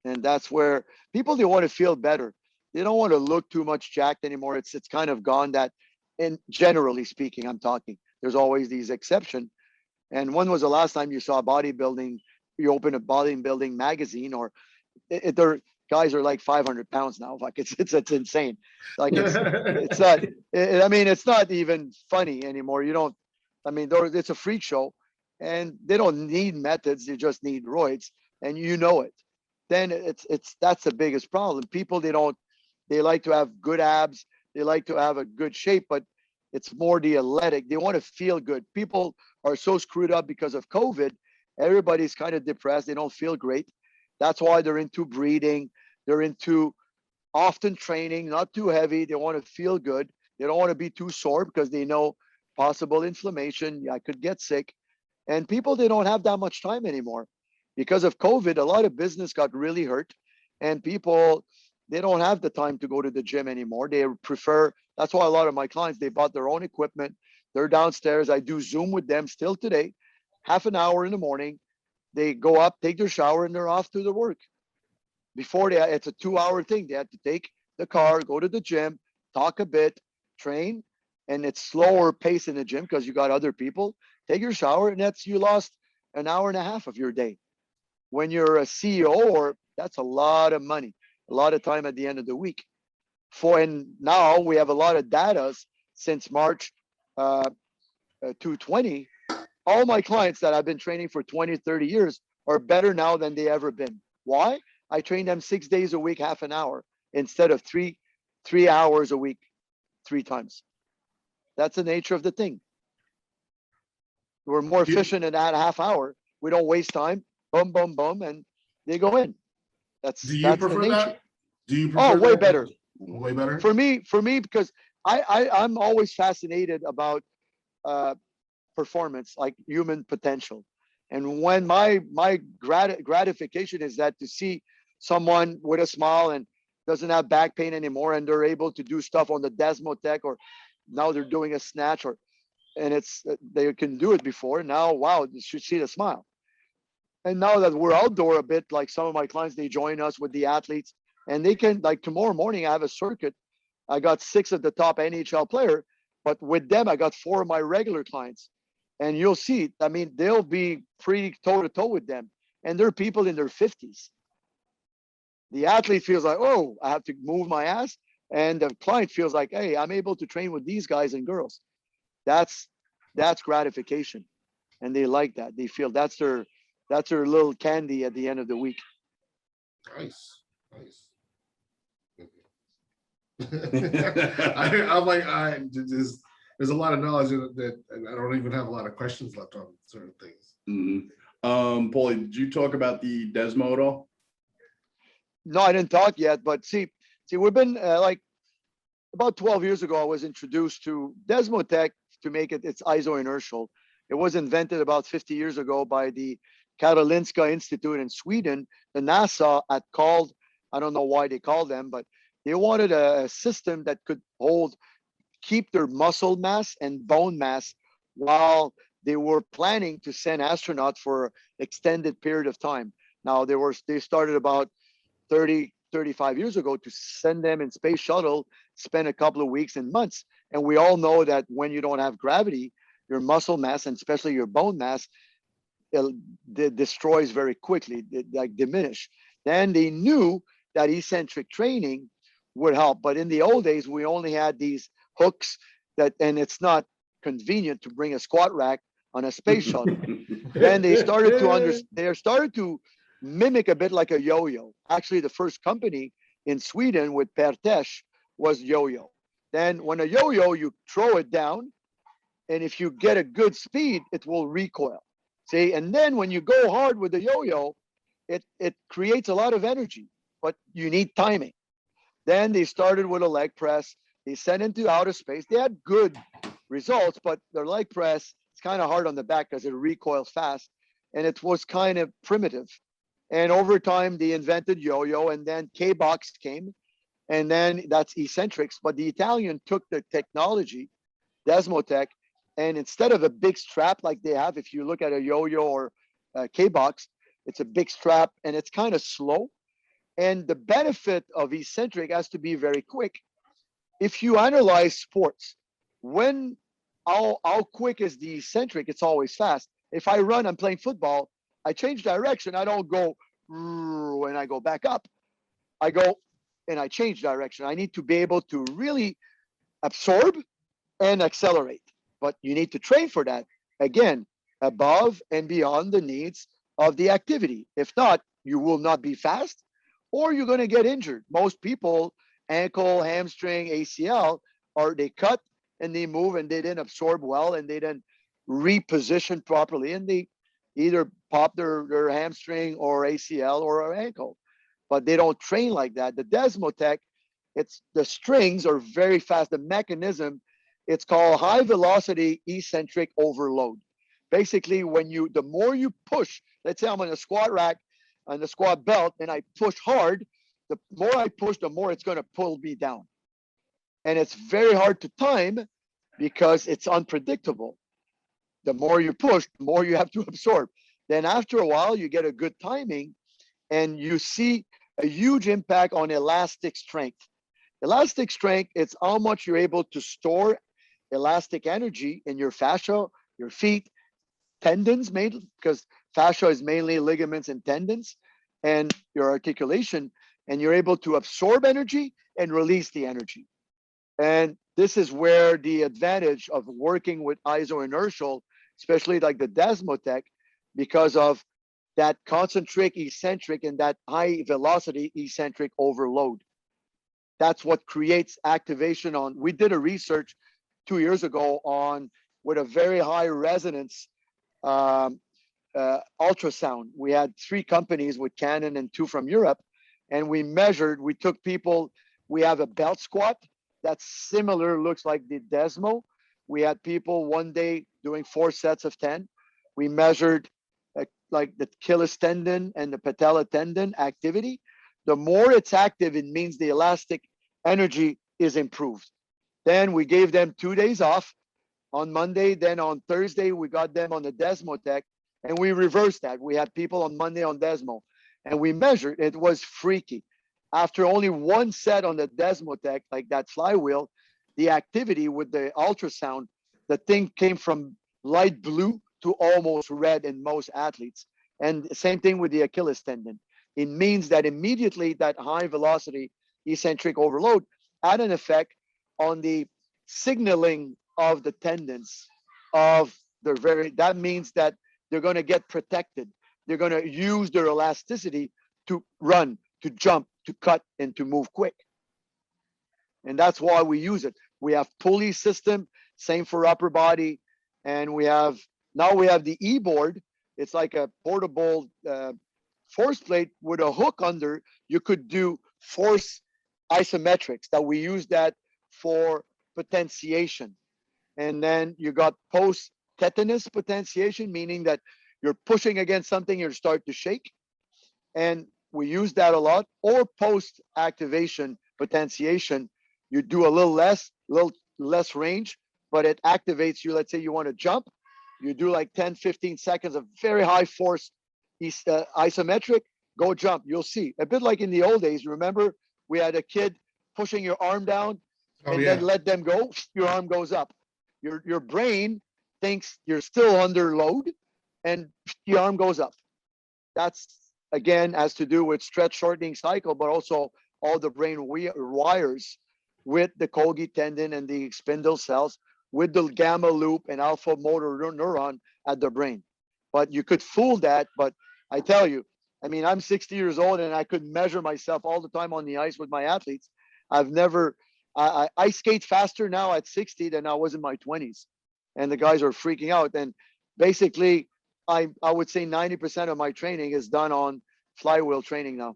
B: And that's where people, they want to feel better. They don't want to look too much jacked anymore. It's kind of gone that, and generally speaking, I'm talking, there's always these exceptions. And when was the last time you saw bodybuilding, you open a bodybuilding magazine, or their guys are like 500 pounds now. Like it's insane. Like it's not, I mean, it's not even funny anymore. It's a freak show, and they don't need methods. They just need roids, and you know it. Then that's the biggest problem. People, they like to have good abs. They like to have a good shape, but it's more the athletic. They want to feel good. People are so screwed up because of COVID. Everybody's kind of depressed. They don't feel great. That's why they're into breathing. They're into often training, not too heavy. They want to feel good. They don't want to be too sore because they know possible inflammation. I could get sick. And people, they don't have that much time anymore. Because of COVID, a lot of business got really hurt. And people, they don't have the time to go to the gym anymore. They prefer, that's why a lot of my clients, they bought their own equipment. They're downstairs. I do Zoom with them still today, half an hour in the morning. They go up, take their shower, and they're off to their work. Before it's a 2-hour thing. They had to take the car, go to the gym, talk a bit, train, and it's slower pace in the gym because you got other people. Take your shower, and you lost an hour and a half of your day. When you're a CEO, that's a lot of money, a lot of time at the end of the week. And now we have a lot of data since March 2020. All my clients that I've been training for 20, 30 years are better now than they ever been. Why? I train them 6 days a week, half an hour, instead of three hours a week, 3 times. That's the nature of the thing. We're more efficient in that half hour. We don't waste time. Boom, boom, boom, and they go in.
A: Do you prefer that? Do you prefer
B: way better.
A: Way better?
B: For me, because I'm always fascinated about performance, like human potential. And when my gratification is that to see someone with a smile and doesn't have back pain anymore, and they're able to do stuff on the Desmotech, or now they're doing a snatch, or and it's they can do it before. Now, wow, you should see the smile. And now that we're outdoor a bit, like some of my clients, they join us with the athletes, and they can, like tomorrow morning, I have a circuit. I got 6 of the top NHL player, but with them, I got 4 of my regular clients. And you'll see, I mean, they'll be pretty toe to toe with them. And they're people in their 50s. The athlete feels like, oh, I have to move my ass. And the client feels like, hey, I'm able to train with these guys and girls. That's gratification. And they like that. They feel that's their little candy at the end of the week.
A: Nice. I'm like, there's a lot of knowledge in it that I don't even have a lot of questions left on certain things.
C: Paulie, did you talk about the Desmo at all?
B: No, I didn't talk yet, but see, we've been like about 12 years ago, I was introduced to Desmotech to make it's iso-inertial. It was invented about 50 years ago by the Karolinska Institute in Sweden. The NASA had called, I don't know why they called them, but they wanted a system that could keep their muscle mass and bone mass while they were planning to send astronauts for extended period of time. Now they started about 35 years ago to send them in space shuttle, spend a couple of weeks and months. And we all know that when you don't have gravity, your muscle mass and especially your bone mass, it destroys very quickly, like diminish. Then they knew that eccentric training would help. But in the old days, we only had these hooks and it's not convenient to bring a squat rack on a space shuttle. Then they started to mimic a bit like a yo-yo. Actually, the first company in Sweden with Pertesh was yo-yo. Then when a yo-yo, you throw it down, and if you get a good speed, it will recoil. See, and then when you go hard with the yo-yo, it creates a lot of energy, but you need timing. Then they started with a leg press. They sent into outer space. They had good results, but their leg press, it's kind of hard on the back because it recoils fast, and it was kind of primitive. And over time, they invented yo-yo, and then K-box came, and then that's eccentrics. But the Italian took the technology, Desmotech, and instead of a big strap like they have, if you look at a yo-yo or a K-box, it's a big strap, and it's kind of slow. And the benefit of eccentric has to be very quick. If you analyze sports, how quick is the eccentric? It's always fast. If I run, I'm playing football, I change direction. I don't go and I go back up. I go and I change direction. I need to be able to really absorb and accelerate. But you need to train for that. Again, above and beyond the needs of the activity. If not, you will not be fast or you're going to get injured. Most people, ankle, hamstring, ACL, they cut and they move and they didn't absorb well and they didn't reposition properly and they either pop their hamstring or ACL or ankle, but they don't train like that. The Desmotech, the strings are very fast. The mechanism, it's called high velocity eccentric overload. Basically, the more you push, let's say I'm on a squat rack, on the squat belt, and I push hard, the more I push, the more it's going to pull me down. And it's very hard to time because it's unpredictable. The more you push, the more you have to absorb. Then after a while, you get a good timing and you see a huge impact on elastic strength. Elastic strength, it's how much you're able to store elastic energy in your fascia, your feet, tendons mainly, because fascia is mainly ligaments and tendons, and your articulation, and you're able to absorb energy and release the energy. And this is where the advantage of working with iso-inertial, especially like the Desmotech, because of that concentric eccentric and that high velocity eccentric overload. That's what creates activation we did a research 2 years ago with a very high resonance ultrasound. We had 3 companies with Canon and 2 from Europe, and we took people, we have a belt squat that's similar, looks like the Desmo. We had people one day doing 4 sets of 10. We measured like the Achilles tendon and the patella tendon activity, the more it's active, it means the elastic energy is improved. Then we gave them 2 days off on Monday. Then on Thursday, we got them on the Desmotech, and we reversed that. We had people on Monday on Desmo, and we measured. It was freaky. After only one set on the Desmotech, like that flywheel, the activity with the ultrasound, the thing came from light blue to almost red in most athletes. And same thing with the Achilles tendon. It means that immediately that high velocity eccentric overload had an effect on the signaling of the tendons of their that means that they're going to get protected. They're going to use their elasticity to run, to jump, to cut, and to move quick. And that's why we use it. We have pulley system, same for upper body. And now we have the e-board. It's like a portable force plate with a hook under. You could do force isometrics, that we use that for potentiation. And then you got post tetanus potentiation, meaning that you're pushing against something, you start to shake. And we use that a lot. Or post activation potentiation, you do a little less range, but it activates you. Let's say you want to jump, you do like 10, 15 seconds of very high force isometric, go jump. You'll see, a bit like in the old days. Remember, we had a kid pushing your arm down and then let them go, your arm goes up. Your brain thinks you're still under load and your arm goes up. That's, again, has to do with stretch shortening cycle, but also all the brain wires with the Golgi tendon and the spindle cells, with the gamma loop and alpha motor neuron at the brain. But you could fool that. But I tell you, I mean, I'm 60 years old and I could measure myself all the time on the ice with my athletes. I skate faster now at 60 than I was in my 20s. And the guys are freaking out. And basically, I would say 90% of my training is done on flywheel training now.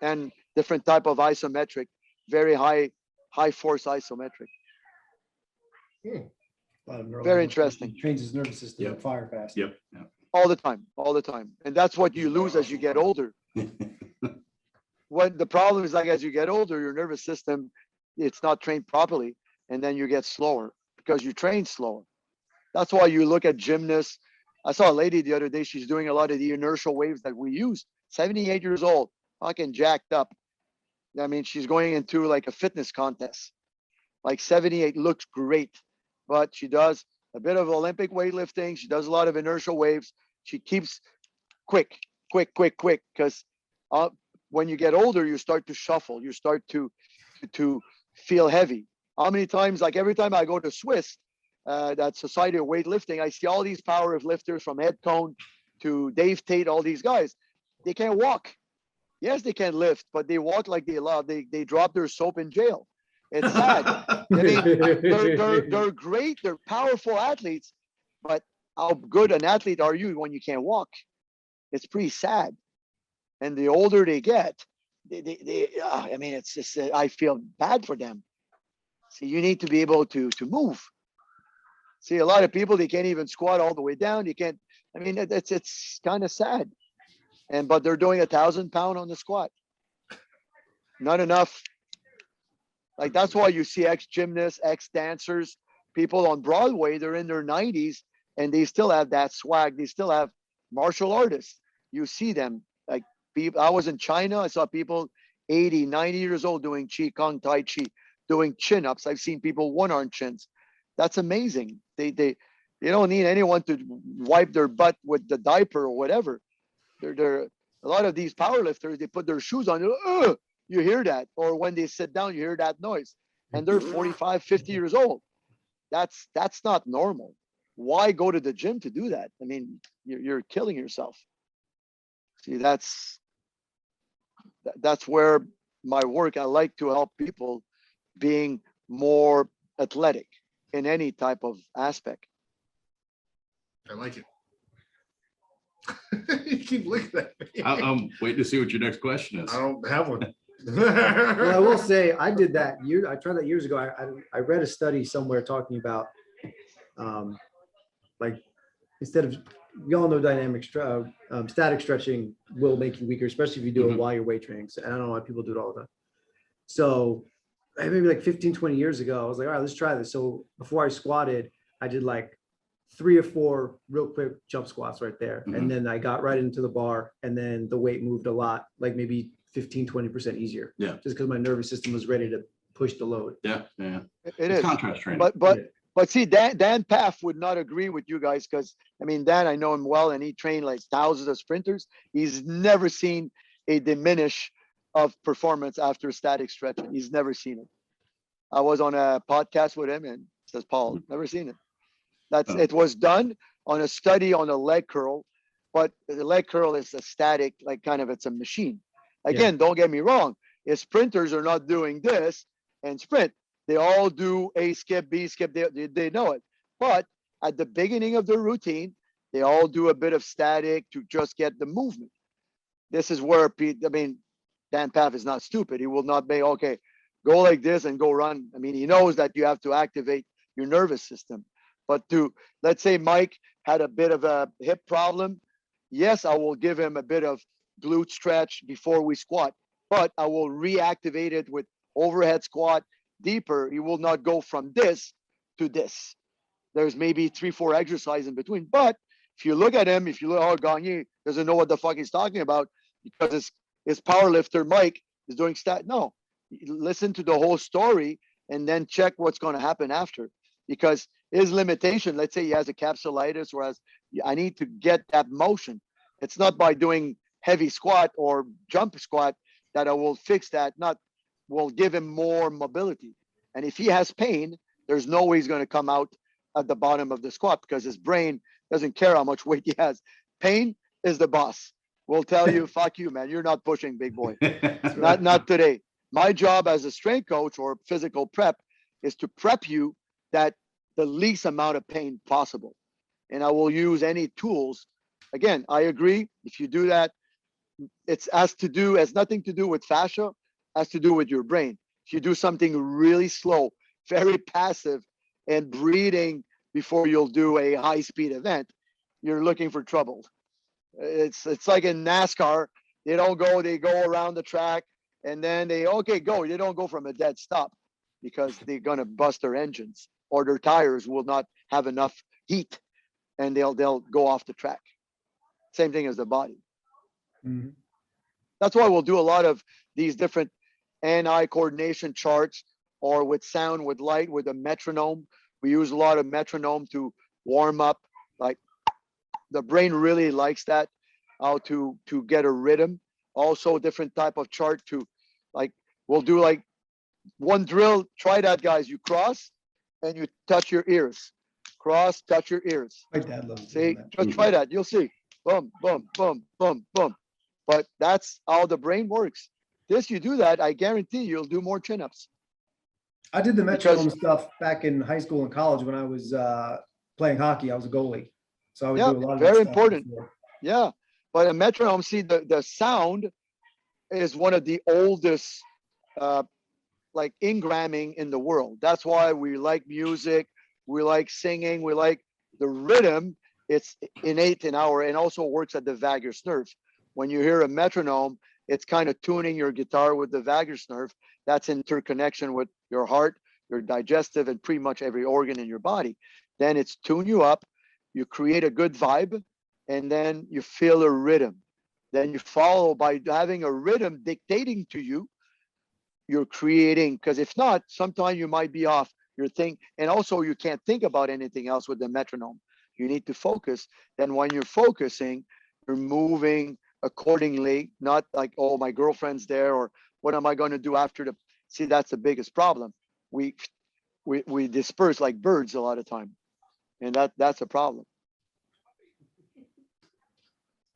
B: And different type of isometric, very high force isometric. Very interesting.
D: Trains his nervous system to fire fast.
C: Yep.
B: All the time. And that's what you lose as you get older. What the problem is, like, as you get older, your nervous system, it's not trained properly, and then you get slower because you train slower. That's why you look at gymnasts. I saw a lady the other day, she's doing a lot of the inertial waves that we use, 78 years old, fucking jacked up. I mean, she's going into like a fitness contest. Like 78, looks great, but she does a bit of Olympic weightlifting. She does a lot of inertial waves. She keeps quick, because when you get older, you start to shuffle. You start to feel heavy. How many times, like every time I go to Swiss, that Society of Weightlifting, I see all these power lifters from Ed Cohn to Dave Tate, all these guys. They can't walk. Yes, they can lift, but they walk like they love. They drop their soap in jail. It's sad. I mean, they're great. They're powerful athletes, but how good an athlete are you when you can't walk? It's pretty sad. And the older they get, I mean, it's just, I feel bad for them. See, you need to be able to move. See, a lot of people, they can't even squat all the way down. You can't, I mean, it's kind of sad. But they're doing 1,000 pound on the squat. Not enough. Like, that's why you see ex-gymnasts, ex-dancers, people on Broadway, they're in their 90s and they still have that swag. They still have martial artists. You see them. Like, I was in China. I saw people 80, 90 years old doing Qi Kong Tai Chi, doing chin-ups. I've seen people one-arm chins. That's amazing. They don't need anyone to wipe their butt with the diaper or whatever. They're a lot of these powerlifters, they put their shoes on, you hear that. Or when they sit down, you hear that noise. And they're 45, 50 years old. That's not normal. Why go to the gym to do that? I mean, you're killing yourself. See, that's where my work, I like to help people being more athletic in any type of aspect.
A: I like it. You keep looking at me.
C: I'm waiting to see what your next question is.
A: I don't have one.
D: Well, I will say I did that. I tried that years ago. I read a study somewhere talking about like, instead of we all know static stretching will make you weaker, especially if you do it
C: Mhm.
D: while you're weight training. So I don't know why people do it all the time. So maybe like 15, 20 years ago, I was like, all right, let's try this. So before I squatted, I did like 3 or 4 real quick jump squats right there.
C: Mhm.
D: And then I got right into the bar, and then the weight moved a lot, like maybe 15, 20% easier.
C: Yeah.
D: Just because my nervous system was ready to push the load.
C: Yeah, yeah.
B: It
C: It's
B: is.
C: contrast training.
B: But see, Dan Paff would not agree with you guys because I mean, Dan, I know him well, and he trained like thousands of sprinters. He's never seen a diminish of performance after static stretching. He's never seen it. I was on a podcast with him, and says Paul, never seen it.
C: Oh.
B: It was done on a study on a leg curl, but the leg curl is a static, like kind of it's a machine. Again, don't get me wrong. If sprinters are not doing this and sprint, they all do A skip, B skip, they know it. But at the beginning of their routine, they all do a bit of static to just get the movement. This is where Dan Paff is not stupid. He will not be, okay, go like this and go run. I mean, he knows that you have to activate your nervous system. But let's say Mike had a bit of a hip problem. Yes, I will give him a bit of glute stretch before we squat, but I will reactivate it with overhead squat deeper. He will not go from this to this. There's maybe 3, 4 exercises in between. But if you look at him, if you look, oh, Gagnè doesn't know what the fuck he's talking about because his power lifter Mike is doing No, listen to the whole story and then check what's going to happen after. Because his limitation, let's say he has a capsulitis or I need to get that motion. It's not by doing heavy squat or jump squat that I will fix that, not will give him more mobility. And if he has pain, there's no way he's going to come out at the bottom of the squat because his brain doesn't care how much weight he has. Pain is the boss. We'll tell you, fuck you, man. You're not pushing, big boy. Not today. My job as a strength coach or physical prep is to prep you that the least amount of pain possible. And I will use any tools. Again, I agree. If you do that, has nothing to do with fascia, has to do with your brain. If you do something really slow, very passive, and breathing before you'll do a high-speed event, you're looking for trouble. It's like in NASCAR. They go around the track and then they go. They don't go from a dead stop because they're gonna bust their engines or their tires will not have enough heat and they'll go off the track. Same thing as the body.
D: Mhm.
B: That's why we'll do a lot of these different hand-eye coordination charts or with sound, with light, with a metronome. We use a lot of metronome to warm up. Like the brain really likes that, how to get a rhythm. Also different type of chart to like, we'll do like one drill. Try that, guys. You cross and you touch your ears. Cross, touch your ears.
D: My dad loves
B: See,
D: doing that.
B: just try that. You'll see. Boom, boom, boom, boom, boom. But that's how the brain works. You do that, I guarantee you'll do more chin-ups.
D: I did the
B: Because-
D: metronome stuff back in high school and college when I was playing hockey. I was a goalie. So I would
B: Yeah,
D: do a lot of
B: very
D: that stuff
B: important.
D: before.
B: Yeah, but a metronome, see, the sound is one of the oldest like engramming in the world. That's why we like music, we like singing, we like the rhythm. It's innate in and also works at the vagus nerve. When you hear a metronome, it's kind of tuning your guitar with the vagus nerve. That's interconnection with your heart, your digestive, and pretty much every organ in your body. Then it's tune you up, you create a good vibe, and then you feel a rhythm. Then you follow by having a rhythm dictating to you, you're creating, because if not, sometimes you might be off your thing. And also you can't think about anything else with the metronome. You need to focus. Then when you're focusing, you're moving accordingly, not like, oh, my girlfriend's there, or what am I going to do after the, see, that's the biggest problem. We disperse like birds a lot of time. And that's a problem.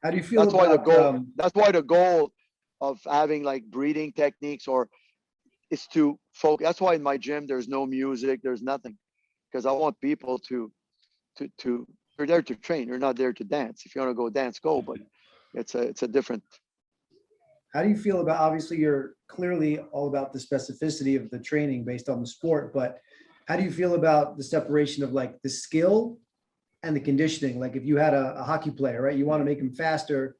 D: How do you feel
B: That's why the
D: about
B: goal, that's why the goal of having like breathing techniques is to focus. That's why in my gym, there's no music, there's nothing. Because I want people you're there to train. You're not there to dance. If you want to go dance, go, but it's a different.
D: how do you feel about, obviously you're clearly all about the specificity of the training based on the sport, but how do you feel about the separation of like the skill and the conditioning. Like if you had a hockey player, right, you want to make him faster,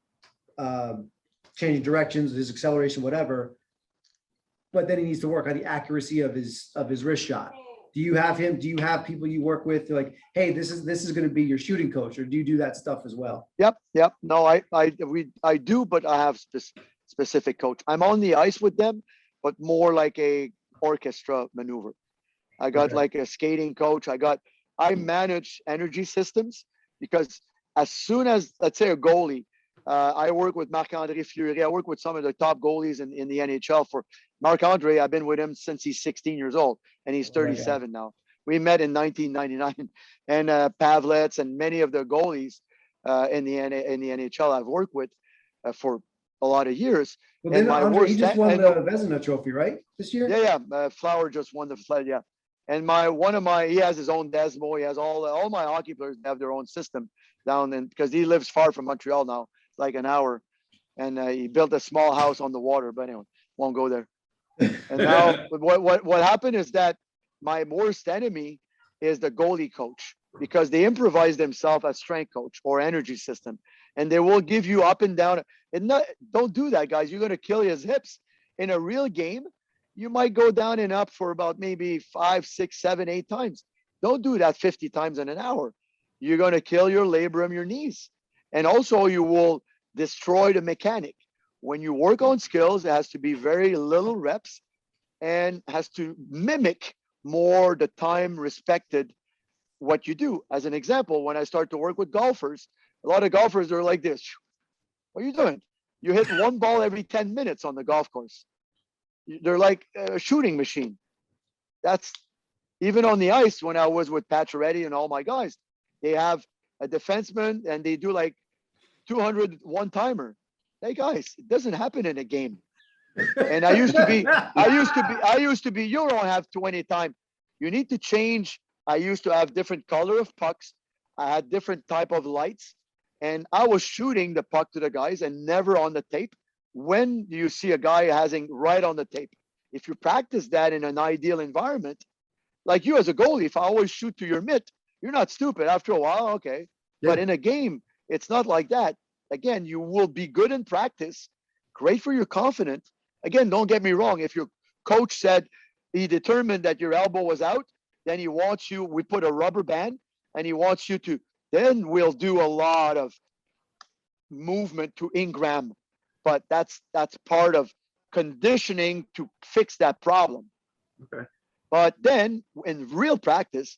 D: changing directions, his acceleration, whatever. But then he needs to work on the accuracy of his wrist shot. Do you have people you work with like, hey, this is going to be your shooting coach, or do you do that stuff as well?
B: Yep. No, I do, but I have specific coach. I'm on the ice with them, but more like a orchestra maneuver. I got
D: Okay.
B: like a skating coach. I manage energy systems, because as soon as, let's say, a goalie, I work with Marc-André Fleury. I work with some of the top goalies in the NHL. For Marc-André, I've been with him since he's 16 years old, and he's 37 now. We met in 1999, and Pavlets and many of the goalies in the NHL I've worked with for a lot of years.
D: Well, then Andre, he just won the Vezina Trophy, right, this year?
B: Yeah. Flower just won the sled, yeah. And he has his own Desmo. He has all my hockey players have their own system down in, because he lives far from Montreal now, like an hour, and he built a small house on the water. But anyway, won't go there. And now what happened is that my worst enemy is the goalie coach, because they improvise themselves as strength coach or energy system, and they will give you up and down. Don't do that, guys. You're going to kill his hips. In a real game, you might go down and up for about maybe 5, 6, 7, 8 times. Don't do that 50 times in an hour. You're going to kill your labrum, your knees. And also you will destroy the mechanic. When you work on skills, it has to be very little reps and has to mimic more the time respected what you do. As an example, when I start to work with golfers, a lot of golfers are like this. What are you doing? You hit one ball every 10 minutes on the golf course. They're like a shooting machine. That's even on the ice. When I was with Pacioretty and all my guys, they have a defenseman and they do like 200 one-timer. Hey guys, it doesn't happen in a game. And I used to be, you don't have 20 time. You need to change. I used to have different color of pucks. I had different type of lights, and I was shooting the puck to the guys and never on the tape. When you see a guy having right on the tape, if you practice that in an ideal environment, like you as a goalie, if I always shoot to your mitt, you're not stupid. After a while, okay.
D: Yeah.
B: But in a game, it's not like that. Again, you will be good in practice, great for your confidence. Again, don't get me wrong. If your coach said he determined that your elbow was out, then he wants you, we put a rubber band, and he wants you to, then we'll do a lot of movement to Ingram. But that's part of conditioning to fix that problem.
D: Okay.
B: But then in real practice,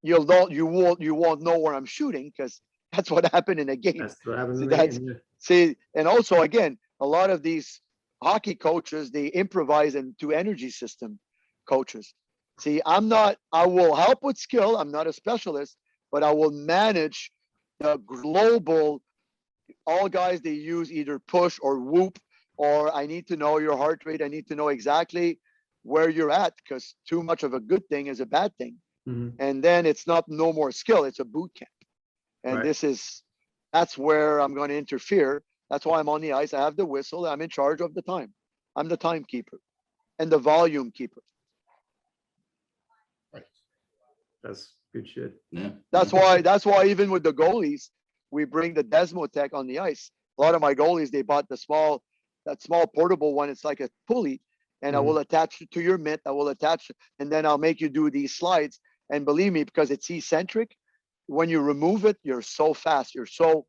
B: you won't know where I'm shooting, because that's what happened in a game.
D: That's what happens in
B: See,
D: the game.
B: See, and also again, a lot of these hockey coaches, they improvise into energy system coaches. See, I will help with skill. I'm not a specialist, but I will manage the global, all guys, they use either push or whoop, or I need to know your heart rate. I need to know exactly where you're at, because too much of a good thing is a bad thing.
D: Mhm.
B: And then it's not no more skill, it's a boot camp. And
D: Right.
B: that's where I'm going to interfere. That's why I'm on the ice. I have the whistle. I'm in charge of the time. I'm the timekeeper and the volume keeper.
D: That's good shit.
C: Yeah.
B: That's why even with the goalies, we bring the Desmo Tech on the ice. A lot of my goalies, they bought that small portable one. It's like a pulley, and I will attach it to your mitt. I will attach, and then I'll make you do these slides. And believe me, because it's eccentric, when you remove it, you're so fast. You're so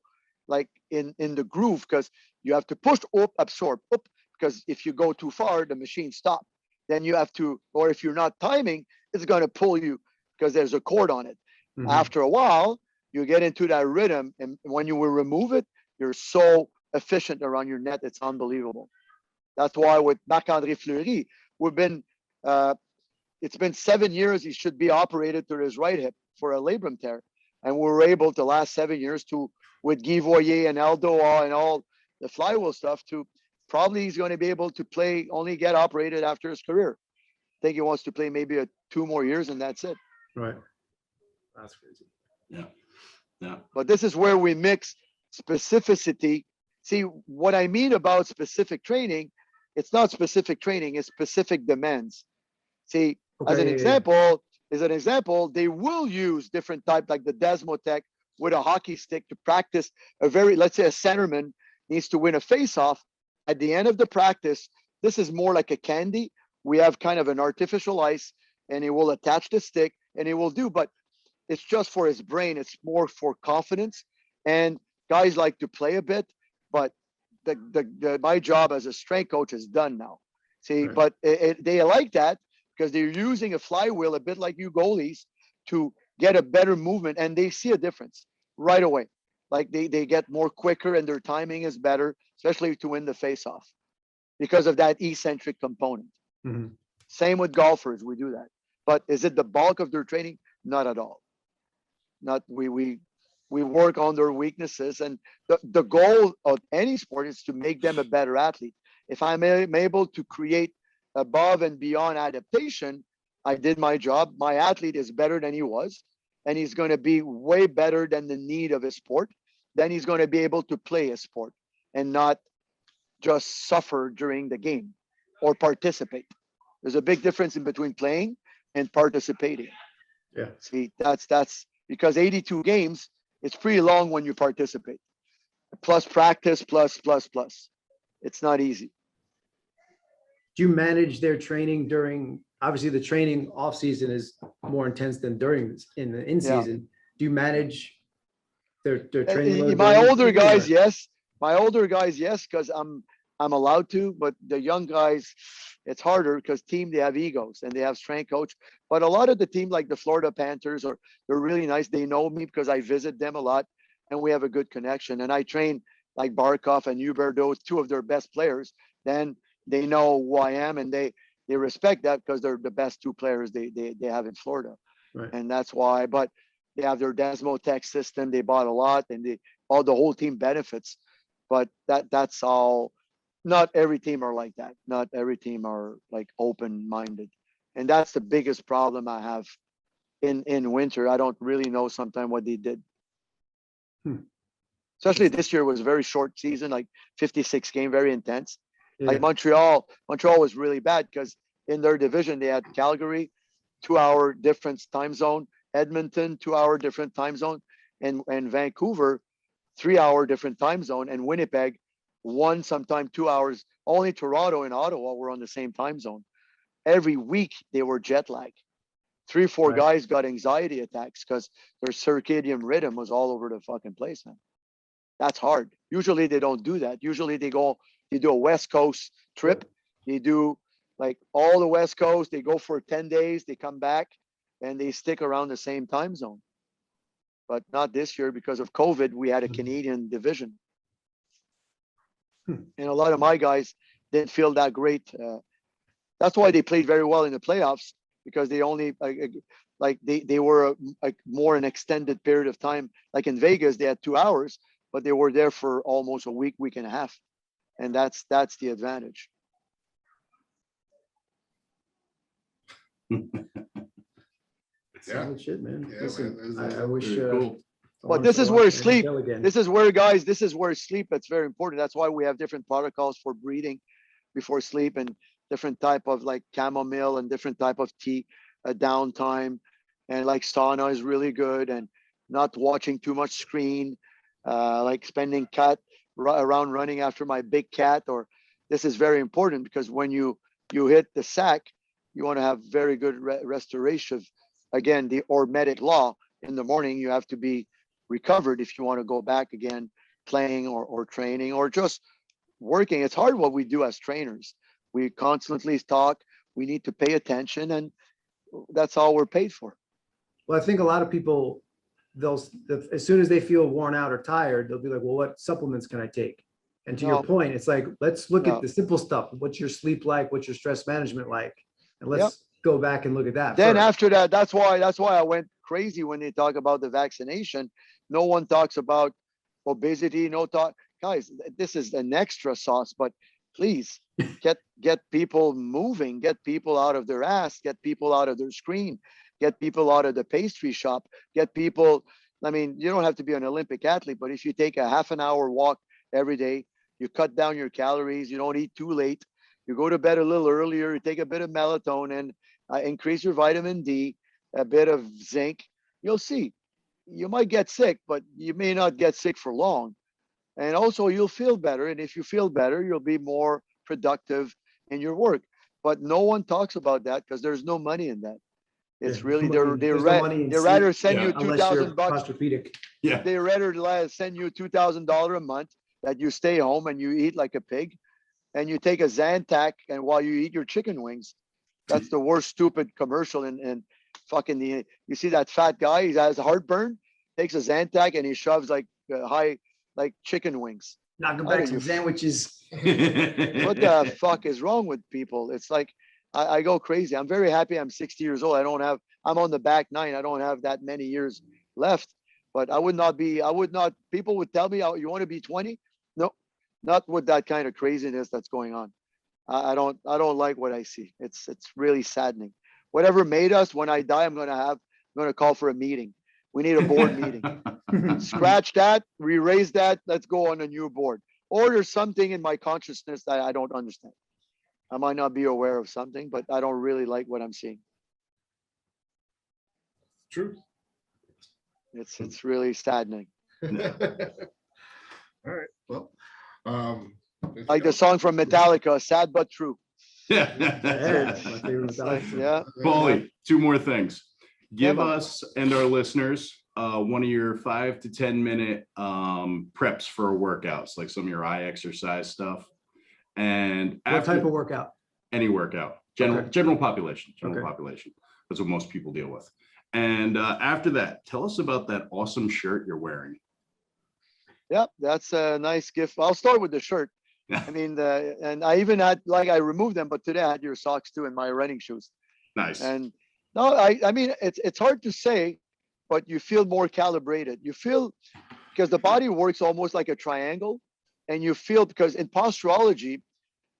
B: like in the groove, because you have to push up, absorb up, because if you go too far, the machine stops. Then you have to, or if you're not timing, it's going to pull you because there's a cord on it.
D: Mhm.
B: After a while, you get into that rhythm, and when you will remove it, you're so efficient around your net. It's unbelievable. That's why with Marc-André Fleury, it's been 7 years. He should be operated through his right hip for a labrum tear. And we were able to last 7 years with Guy Voyer and Aldo and all the flywheel stuff to probably he's going to be able to only get operated after his career. I think he wants to play maybe 2 more years and that's it.
D: Right. That's crazy.
C: Yeah.
B: But this is where we mix specificity. See, what I mean about specific training, it's not specific training, it's specific demands. See, as an example, they will use different type, like the Desmo Tech with a hockey stick to practice let's say a centerman needs to win a face-off. At the end of the practice, this is more like a candy. We have kind of an artificial ice, and he will attach the stick and he will do, but it's just for his brain. It's more for confidence. And guys like to play a bit, but my job as a strength coach is done now. See,
D: Right.
B: but they like that because they're using a flywheel a bit like you goalies to get a better movement, and they see a difference right away. Like they get more quicker and their timing is better, especially to win the face-off because of that eccentric component.
D: Mhm.
B: Same with golfers, we do that. But is it the bulk of their training? Not at all. Not we work on their weaknesses, and the goal of any sport is to make them a better athlete. If I'm able to create above and beyond adaptation, I did my job. My athlete is better than he was, and he's going to be way better than the need of his sport. Then he's going to be able to play a sport and not just suffer during the game or participate. There's a big difference in between playing and participating.
D: Yeah.
B: See, that's because 82 games, it's pretty long when you participate. Plus practice, plus. It's not easy.
D: Do you manage their training during, obviously the training off season is more intense than during in the in
B: Yeah.
D: season. Do you manage their training load
B: My
D: during the
B: older
D: season,
B: guys,
D: or-
B: yes. My older guys, yes, because I'm allowed to, but the young guys, it's harder because team, they have egos and they have strength coach. But a lot of the team, like the Florida Panthers, they're really nice. They know me because I visit them a lot and we have a good connection. And I train like Barkov and Huberdeau, two of their best players. Then they know who I am, and they respect that because they're the best two players they have in Florida.
D: Right.
B: And that's why. But they have their Desmotech system. They bought a lot, and the whole team benefits. But that's all. Not every team are like that. Not every team are like open-minded, and that's the biggest problem I have in winter. I don't really know sometimes what they did. Especially this year was a very short season, like 56 game, very intense.
D: Yeah.
B: Like Montreal was really bad because in their division they had Calgary, 2 hour different time zone, Edmonton, 2 hour different time zone, and Vancouver, 3 hour different time zone, and Winnipeg, sometime 2 hours. Only Toronto and Ottawa were on the same time zone. Every week they were jet lag. 3-4
D: Right.
B: guys got anxiety attacks because their circadian rhythm was all over the fucking place, man. That's hard. Usually they don't do that. Usually they do a West Coast trip. They do like all the West Coast. They go for 10 days. They come back and they stick around the same time zone. But not this year because of COVID. We had a Canadian division. And a lot of my guys didn't feel that great. That's why they played very well in the playoffs, because they only they were like more an extended period of time. Like in Vegas, they had 2 hours, but they were there for almost a week and a half, and that's the advantage.
D: Solid shit, man.
A: Yeah,
D: Listen,
A: man,
D: I wish.
C: Very cool.
D: I
B: But
D: wanted
B: this
D: to
B: is
D: watch
B: where
D: the
B: sleep.
D: NHL again.
B: This is where, guys. This is where sleep. It's very important. That's why we have different protocols for breathing before sleep, and different type of like chamomile and different type of tea, downtime, and like sauna is really good, and not watching too much screen, like spending around running after my big cat. Or this is very important because when you hit the sack, you want to have very good restoration. Again, the hormetic law, in the morning you have to be recovered if you want to go back again playing or training or just working. It's hard what we do as trainers. We constantly talk, we need to pay attention, and that's all we're paid for.
D: Well, I think a lot of people, as soon as they feel worn out or tired, they'll be like, well, what supplements can I take? And to your
B: No.
D: point, it's like, let's look
B: No.
D: at the simple stuff. What's your sleep like? What's your stress management like? And let's go back and look at that.
B: Then
D: first.
B: after that, that's why I went crazy when they talk about the vaccination. No one talks about obesity. No talk, guys. This is an extra sauce, but please get people moving, get people out of their ass, get people out of their screen, get people out of the pastry shop, get people. I mean, you don't have to be an Olympic athlete, but if you take a half an hour walk every day, you cut down your calories, you don't eat too late, you go to bed a little earlier, you take a bit of melatonin, increase your vitamin D, a bit of zinc, you'll see you might get sick, but you may not get sick for long. And also you'll feel better. And if you feel better, you'll be more productive in your work. But no one talks about that because there's no money in that. It's
D: Yeah,
B: really,
D: there's no money in
B: they rather
D: sleep
B: send you
D: unless you're
B: 2,000 bucks.
D: claustrophobic.
C: Yeah.
B: They rather send you $2,000 a month that you stay home and you eat like a pig and you take a Zantac and while you eat your chicken wings. That's the worst stupid commercial in fucking you see that fat guy, he has heartburn, takes a Zantac and he shoves like like chicken wings.
D: Knocking
B: How
D: back
B: do
D: some
B: you-
D: sandwiches.
B: What the fuck is wrong with people? It's like I go crazy. I'm very happy I'm 60 years old. I'm on the back nine. I don't have that many years left. But I would not, people would tell me, oh, you want to be 20? No, not with that kind of craziness that's going on. I don't like what I see. It's really saddening. Whatever made us, when I die, I'm gonna call for a meeting. We need a board meeting. Scratch that, re-raise that, let's go on a new board. Or there's something in my consciousness that I don't understand. I might not be aware of something, but I don't really like what I'm seeing.
A: True.
B: It's really saddening.
A: All right. Well,
B: Like the song from Metallica, sad but true.
D: Yeah, my favorite
B: It's like,
D: Metallica.
B: yeah.
C: Paulie, two more things. Give
B: Yeah, man.
C: us and our listeners one of your 5 to 10 minute preps for workouts, like some of your eye exercise stuff. And
D: What
C: after
D: type of workout?
C: any workout,
D: Okay.
C: general population.
D: Okay.
C: That's what most people deal with. And after that, tell us about that awesome shirt you're wearing.
B: Yep, that's a nice gift. I'll start with the shirt. I mean, and I even had, like, I removed them, but today I had your socks too and my running shoes.
C: Nice.
B: And no, I mean, it's hard to say, but you feel more calibrated. You feel, because the body works almost like a triangle, and you feel, because in posturology,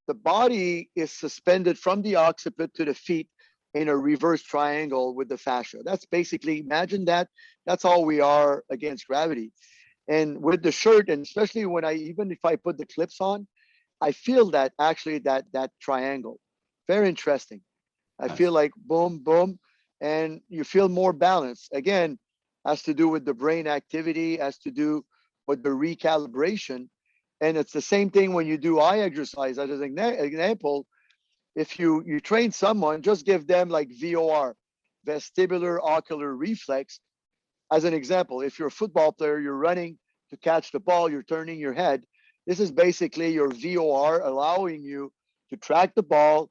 B: the body is suspended from the occiput to the feet in a reverse triangle with the fascia. That's basically, imagine that. That's all we are against gravity. And with the shirt, and especially even if I put the clips on, I feel that actually that triangle. Very interesting. I feel like boom, boom, and you feel more balanced. Again, has to do with the brain activity, has to do with the recalibration. And it's the same thing when you do eye exercise. As an example, if you train someone, just give them like VOR, vestibular ocular reflex. As an example, if you're a football player, you're running to catch the ball, you're turning your head. This is basically your VOR allowing you to track the ball.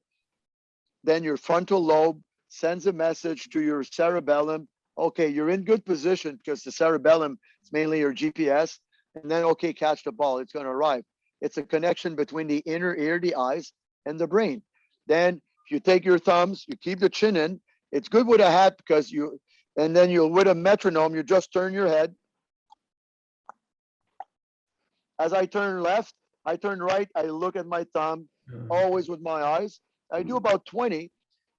B: Then your frontal lobe sends a message to your cerebellum. Okay, you're in good position because the cerebellum is mainly your GPS. And then, okay, catch the ball. It's going to arrive. It's a connection between the inner ear, the eyes, and the brain. Then if you take your thumbs, you keep the chin in. It's good with a hat because and then with a metronome, you just turn your head. As I turn left, I turn right, I look at my thumb, always with my eyes. I do about 20.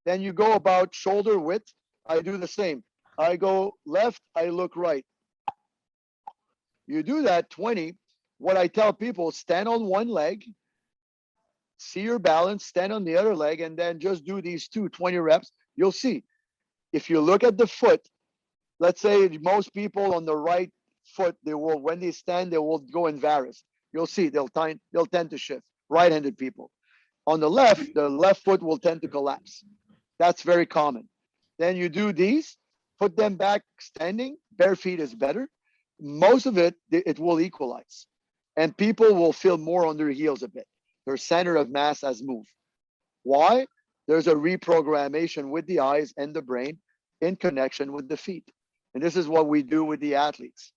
B: Then you go about shoulder width. I do the same. I go left, I look right. You do that 20. What I tell people, stand on one leg, see your balance, stand on the other leg, and then just do these 20 reps. You'll see. If you look at the foot, let's say most people on the right foot, when they stand, they will go in varus. You'll see they'll tend to shift. Right-handed people. On the left foot will tend to collapse. That's very common. Then you do these, put them back standing. Bare feet is better. Most of it will equalize. And people will feel more on their heels a bit. Their center of mass has moved. Why? There's a reprogrammation with the eyes and the brain in connection with the feet. And this is what we do with the athletes.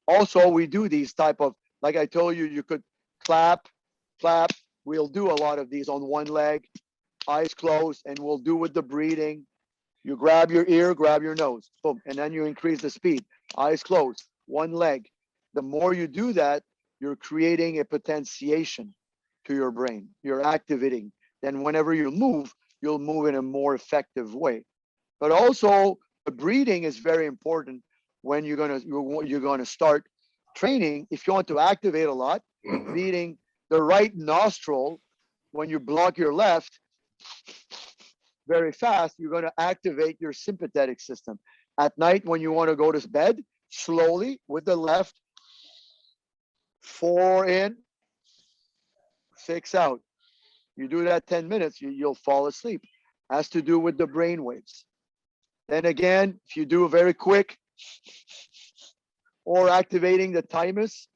B: Also, we do these type of, like I told you, you could clap. We'll do a lot of these on one leg, eyes closed, and we'll do with the breathing. You grab your ear, grab your nose, boom, and then you increase the speed. Eyes closed, one leg. The more you do that, you're creating a potentiation to your brain. You're activating. Then whenever you move, you'll move in a more effective way. But also, the breathing is very important when you're gonna start training. If you want to activate a lot, breathing the right nostril, when you block your left very fast, you're going to activate your sympathetic system. At night, when you want to go to bed, slowly with the left, 4 in, 6 out. You do that 10 minutes, you'll fall asleep. Has to do with the brain waves. Then again, if you do very quick or activating the thymus,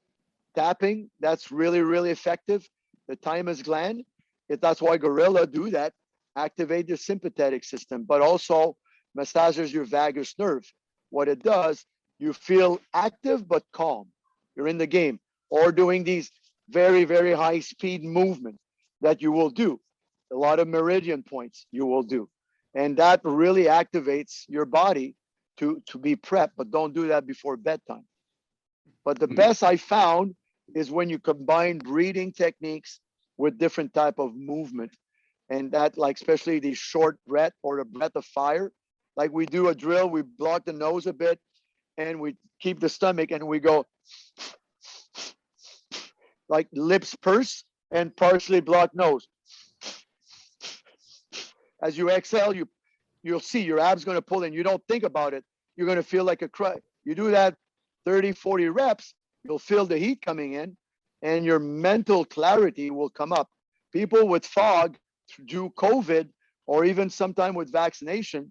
B: tapping, that's really, really effective. The thymus gland, that's why gorilla do that, activate the sympathetic system, but also massages your vagus nerve. What it does, you feel active but calm. You're in the game, or doing these very, very high speed movements that you will do. A lot of meridian points you will do. And that really activates your body to be prepped, but don't do that before bedtime. But the best I found is when you combine breathing techniques with different type of movement. And that, like, especially the short breath or the breath of fire, like we do a drill, we block the nose a bit and we keep the stomach and we go like lips purse and partially block nose. As you exhale, you'll see your abs going to pull in. You don't think about it. You're going to feel like a cry. You do that 30, 40 reps, you'll feel the heat coming in and your mental clarity will come up. People with fog due COVID or even sometime with vaccination,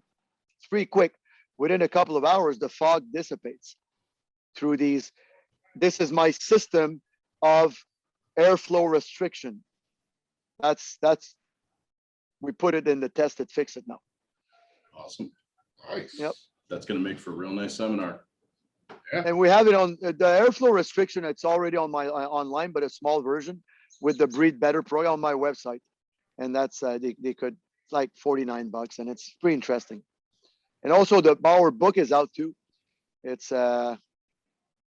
B: it's pretty quick. Within a couple of hours, the fog dissipates through these. This is my system of airflow restriction. That's we put it in the test it fix it now.
C: Awesome.
A: Nice.
B: Yep.
C: That's going to make for a real nice seminar.
B: And we have it on the airflow restriction. It's already on my online, but a small version with the Breathe Better program on my website. And that's they could like $49, and it's pretty interesting. And also our book is out too. It's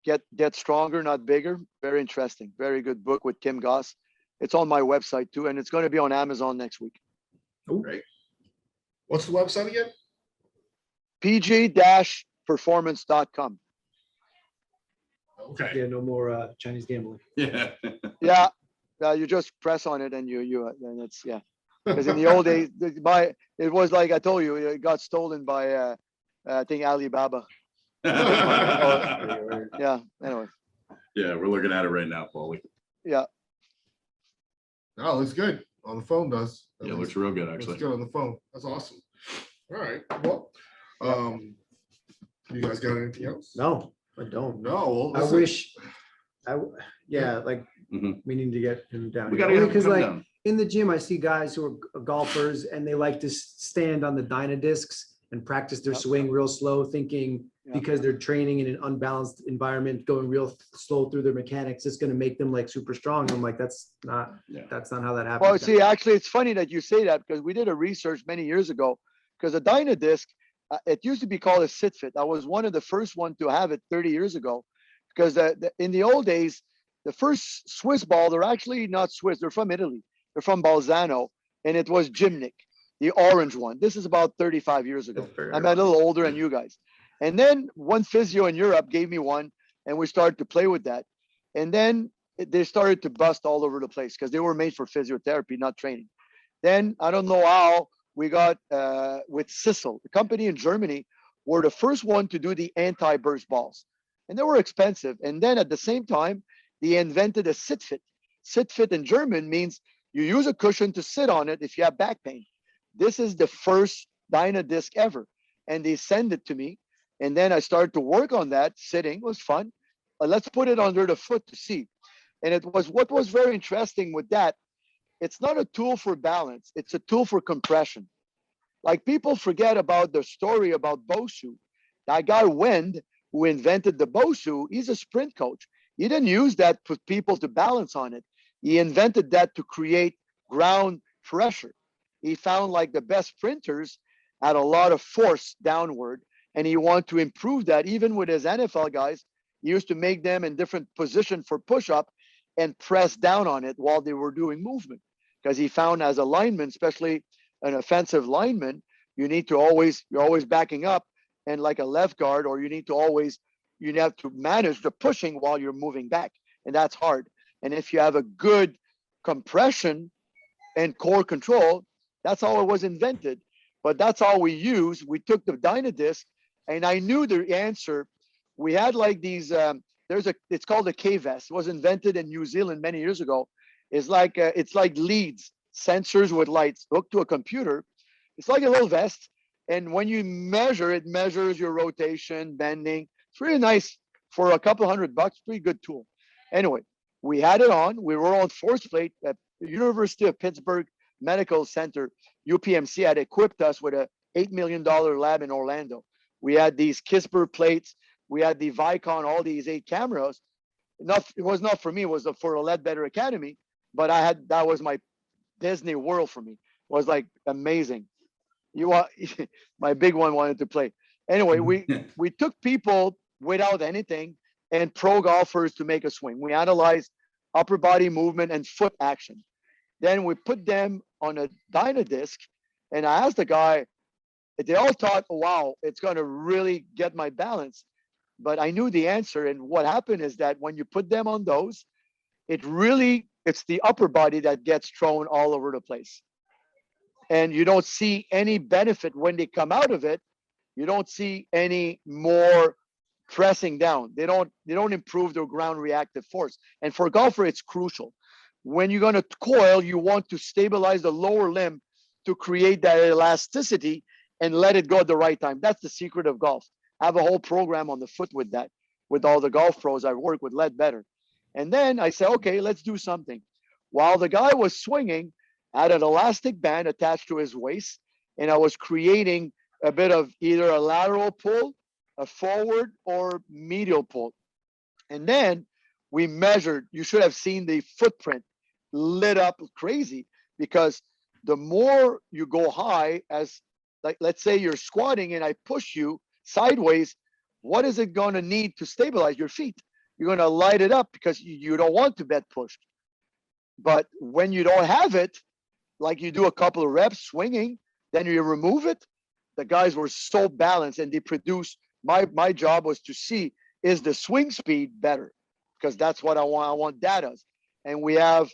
B: Get Stronger, Not Bigger. Very interesting. Very good book with Kim Goss. It's on my website too, and it's going to be on Amazon next week.
A: Oh, great. What's the website again?
B: pg-performance.com.
A: Okay.
D: Yeah, no more Chinese gambling.
C: Yeah.
B: Yeah, you just press on it and and it's Because in the old days, it was like I told you, it got stolen by I think Alibaba. Yeah. Anyway.
C: Yeah, we're looking at it right now, Paulie.
B: Yeah.
A: No, it looks good on the phone. Does
C: Yeah, it looks real good
A: looks
C: actually.
A: good on the phone. That's awesome. All right. Well, you guys got anything else?
D: No, I don't.
A: No.
D: I
A: listen.
D: wish, like
C: Mhm.
D: we need to get him down.
C: We
D: here.
C: gotta
D: Only
C: get him
D: because
C: come
D: like
C: down.
D: in the gym, I see guys who are golfers and they like to stand on the Dynadiscs and practice their
B: Yep.
D: swing real slow, thinking
B: Yep.
D: because they're training in an unbalanced environment, going real slow through their mechanics, it's going to make them like super strong. I'm like, that's not how that happens.
B: Well, see, actually, it's funny that you say that because we did a research many years ago. Because a Dynadisc, it used to be called a sit fit. I was one of the first one to have it 30 years ago. Because in the old days, the first Swiss ball, they're actually not Swiss. They're from Italy. They're from Bolzano, and it was Gymnic, the orange one. This is about 35 years ago. I'm a little older than you guys. And then one physio in Europe gave me one, and we started to play with that. And then they started to bust all over the place because they were made for physiotherapy, not training. Then I don't know how we got with Sissel, the company in Germany, were the first one to do the anti-burst balls. And they were expensive. And then at the same time, they invented a sit fit. Sit fit in German means you use a cushion to sit on it if you have back pain. This is the first Dynadisc ever. And they send it to me. And then I started to work on that sitting. It was fun. Let's put it under the foot to see. And it was what was very interesting with that. It's not a tool for balance. It's a tool for compression. Like people forget about the story about Bosu. That guy Wend, who invented the Bosu, he's a sprint coach. He didn't use that for people to balance on it. He invented that to create ground pressure. He found like the best sprinters had a lot of force downward, and he wanted to improve that. Even with his NFL guys, he used to make them in different position for push-up and press down on it while they were doing movement. Because he found as a lineman, especially an offensive lineman, you're always backing up, and like a left guard, or you have to manage the pushing while you're moving back, and that's hard. And if you have a good compression and core control, that's how it was invented. But that's all we use. We took the Dynadisc, and I knew the answer we had like these, it's called a K-vest. It was invented in New Zealand many years ago. It's like leads, sensors with lights hooked to a computer. It's like a little vest. And when you measure, it measures your rotation, bending. It's really nice for a couple $100. Pretty good tool. Anyway, we had it on. We were on force plate at the University of Pittsburgh Medical Center. UPMC had equipped us with a $8 million lab in Orlando. We had these Kisper plates. We had the Vicon, all these 8 cameras. It was not for me. It was for a Ledbetter Academy. But that was my Disney World for me. It was like amazing. My big one wanted to play. Anyway, we took people without anything and pro golfers to make a swing. We analyzed upper body movement and foot action. Then we put them on a Dynadisc, and I asked the guy, they all thought, oh, wow, it's going to really get my balance. But I knew the answer. And what happened is that when you put them on those, it's the upper body that gets thrown all over the place. And you don't see any benefit when they come out of it. You don't see any more pressing down. They don't improve their ground reactive force. And for a golfer, it's crucial. When you're going to coil, you want to stabilize the lower limb to create that elasticity and let it go at the right time. That's the secret of golf. I have a whole program on the foot with that, with all the golf pros I work with, Ledbetter. And then I said, okay, let's do something. While the guy was swinging, I had an elastic band attached to his waist, and I was creating a bit of either a lateral pull, a forward, or medial pull. And then we measured. You should have seen the footprint lit up crazy, because the more you go high, as like, let's say you're squatting and I push you sideways, what is it going to need to stabilize your feet? You're going to light it up because you don't want to get pushed. But when you don't have it, like you do a couple of reps swinging, then you remove it. The guys were so balanced and they produced. My job was to see, is the swing speed better? Because that's what I want. I want data. And we have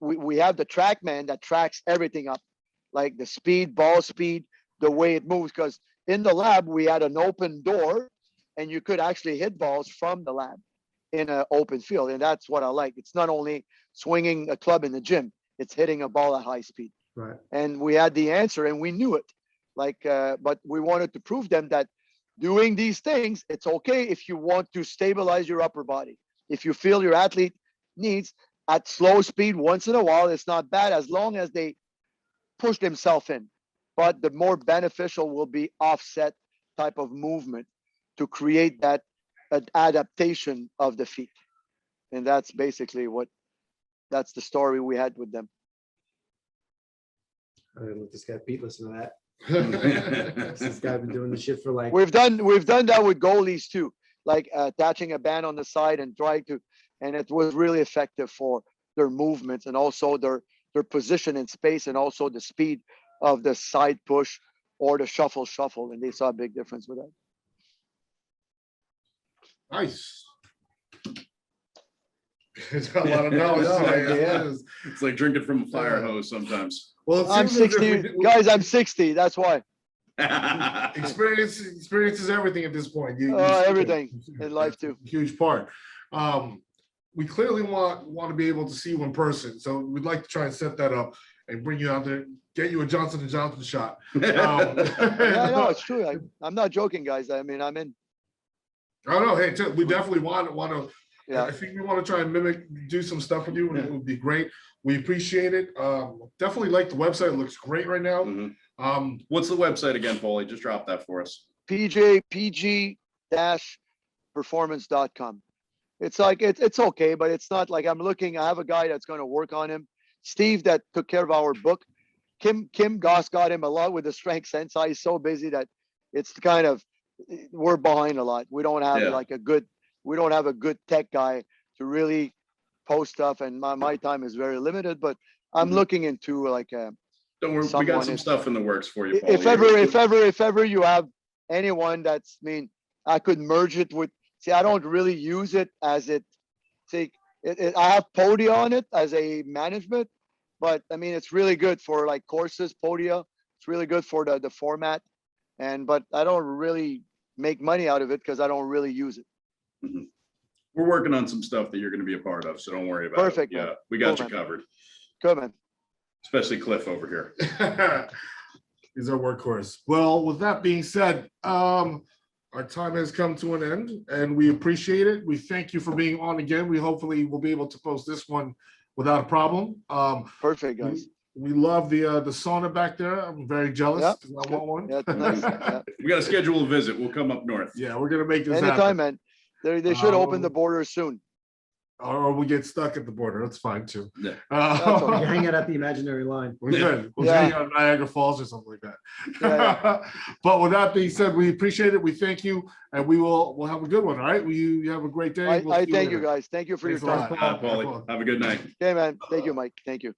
B: the TrackMan that tracks everything up, like the speed, ball speed, the way it moves. Because in the lab, we had an open door and you could actually hit balls from the lab in an open field. And that's what I like. It's not only swinging a club in the gym, it's hitting a ball at high speed.
D: Right.
B: And we had the answer and we knew it. But we wanted to prove them that doing these things, it's okay if you want to stabilize your upper body. If you feel your athlete needs at slow speed once in a while, it's not bad as long as they push themselves in. But the more beneficial will be offset type of movement to create that adaptation of the feet. And that's basically that's the story we had with them.
D: I didn't let this guy Pete listen to that. This guy been doing this shit for like.
B: We've done that with goalies too, like attaching a band on the side and and it was really effective for their movements and also their position in space and also the speed of the side push or the shuffle, and they saw a big difference with that.
A: Nice. It's got a lot of knowledge today.
D: Yeah.
C: It's like drinking from a fire hose sometimes.
A: Well,
B: I'm 60, guys. I'm 60. That's why.
A: Experience is everything at this point.
B: Everything in life too.
A: Huge part. We clearly want to be able to see you in person, so we'd like to try and set that up and bring you out there, get you a Johnson & Johnson shot.
B: Yeah, no, it's true. I'm not joking, guys. I mean, I'm in.
A: Oh no, hey, we definitely want to.
B: Yeah.
A: I think we want to try and do some stuff with you, and it would be great. We appreciate it. Definitely like the website. It looks great right now.
C: Mm-hmm. What's the website again, Paulie? Just drop that for us.
B: pg-performance.com. It's like it's okay, but it's not like I have a guy that's going to work on him. Steve that took care of our book. Kim Goss got him a lot with the strength sensei. He's so busy that it's kind of we're behind a lot. We don't have we don't have a good tech guy to really post stuff, and my time is very limited, but I'm looking into like
C: don't worry, we got some stuff in the works for you,
B: Paulie. If ever you have anyone I could merge it with. See, I don't really use it as I have Podia on it as a management, but I mean, it's really good for like courses, Podia. It's really good for the format. But I don't really make money out of it because I don't really use it.
C: We're working on some stuff that you're going to be a part of, so don't worry about
B: Perfect,
C: it.
B: man.
C: Yeah, we got
B: Cool,
C: you
B: man.
C: covered,
B: Good, man.
C: especially Cliff over here.
A: He's our workhorse. Well, with that being said, our time has come to an end, and we appreciate it. We thank you for being on again. We hopefully will be able to post this one without a problem.
B: Perfect, guys.
A: We love the sauna back there. I'm very jealous
B: Yeah,
A: because I want one.
B: Yeah, it's nice. Yeah.
C: We got to schedule a visit. We'll come up north.
A: Yeah, we're gonna make this happen.
B: Anytime, man. They should open the borders soon.
A: Or we get stuck at the border. That's fine too.
C: Yeah.
B: okay.
D: You hang it at the imaginary line.
A: We're good. We'll
B: Yeah.
A: hang out in Niagara Falls or something like that.
B: Yeah,
A: But with that being said, we appreciate it. We thank you, and we'll have a good one. All right. You have a great day.
B: I
A: We'll see
B: thank you,
A: later.
B: guys. Thank you for
A: Thanks a
B: your
A: lot.
B: time.
C: Paulie, have a good night.
B: Okay, man. Thank you, Mike. Thank you.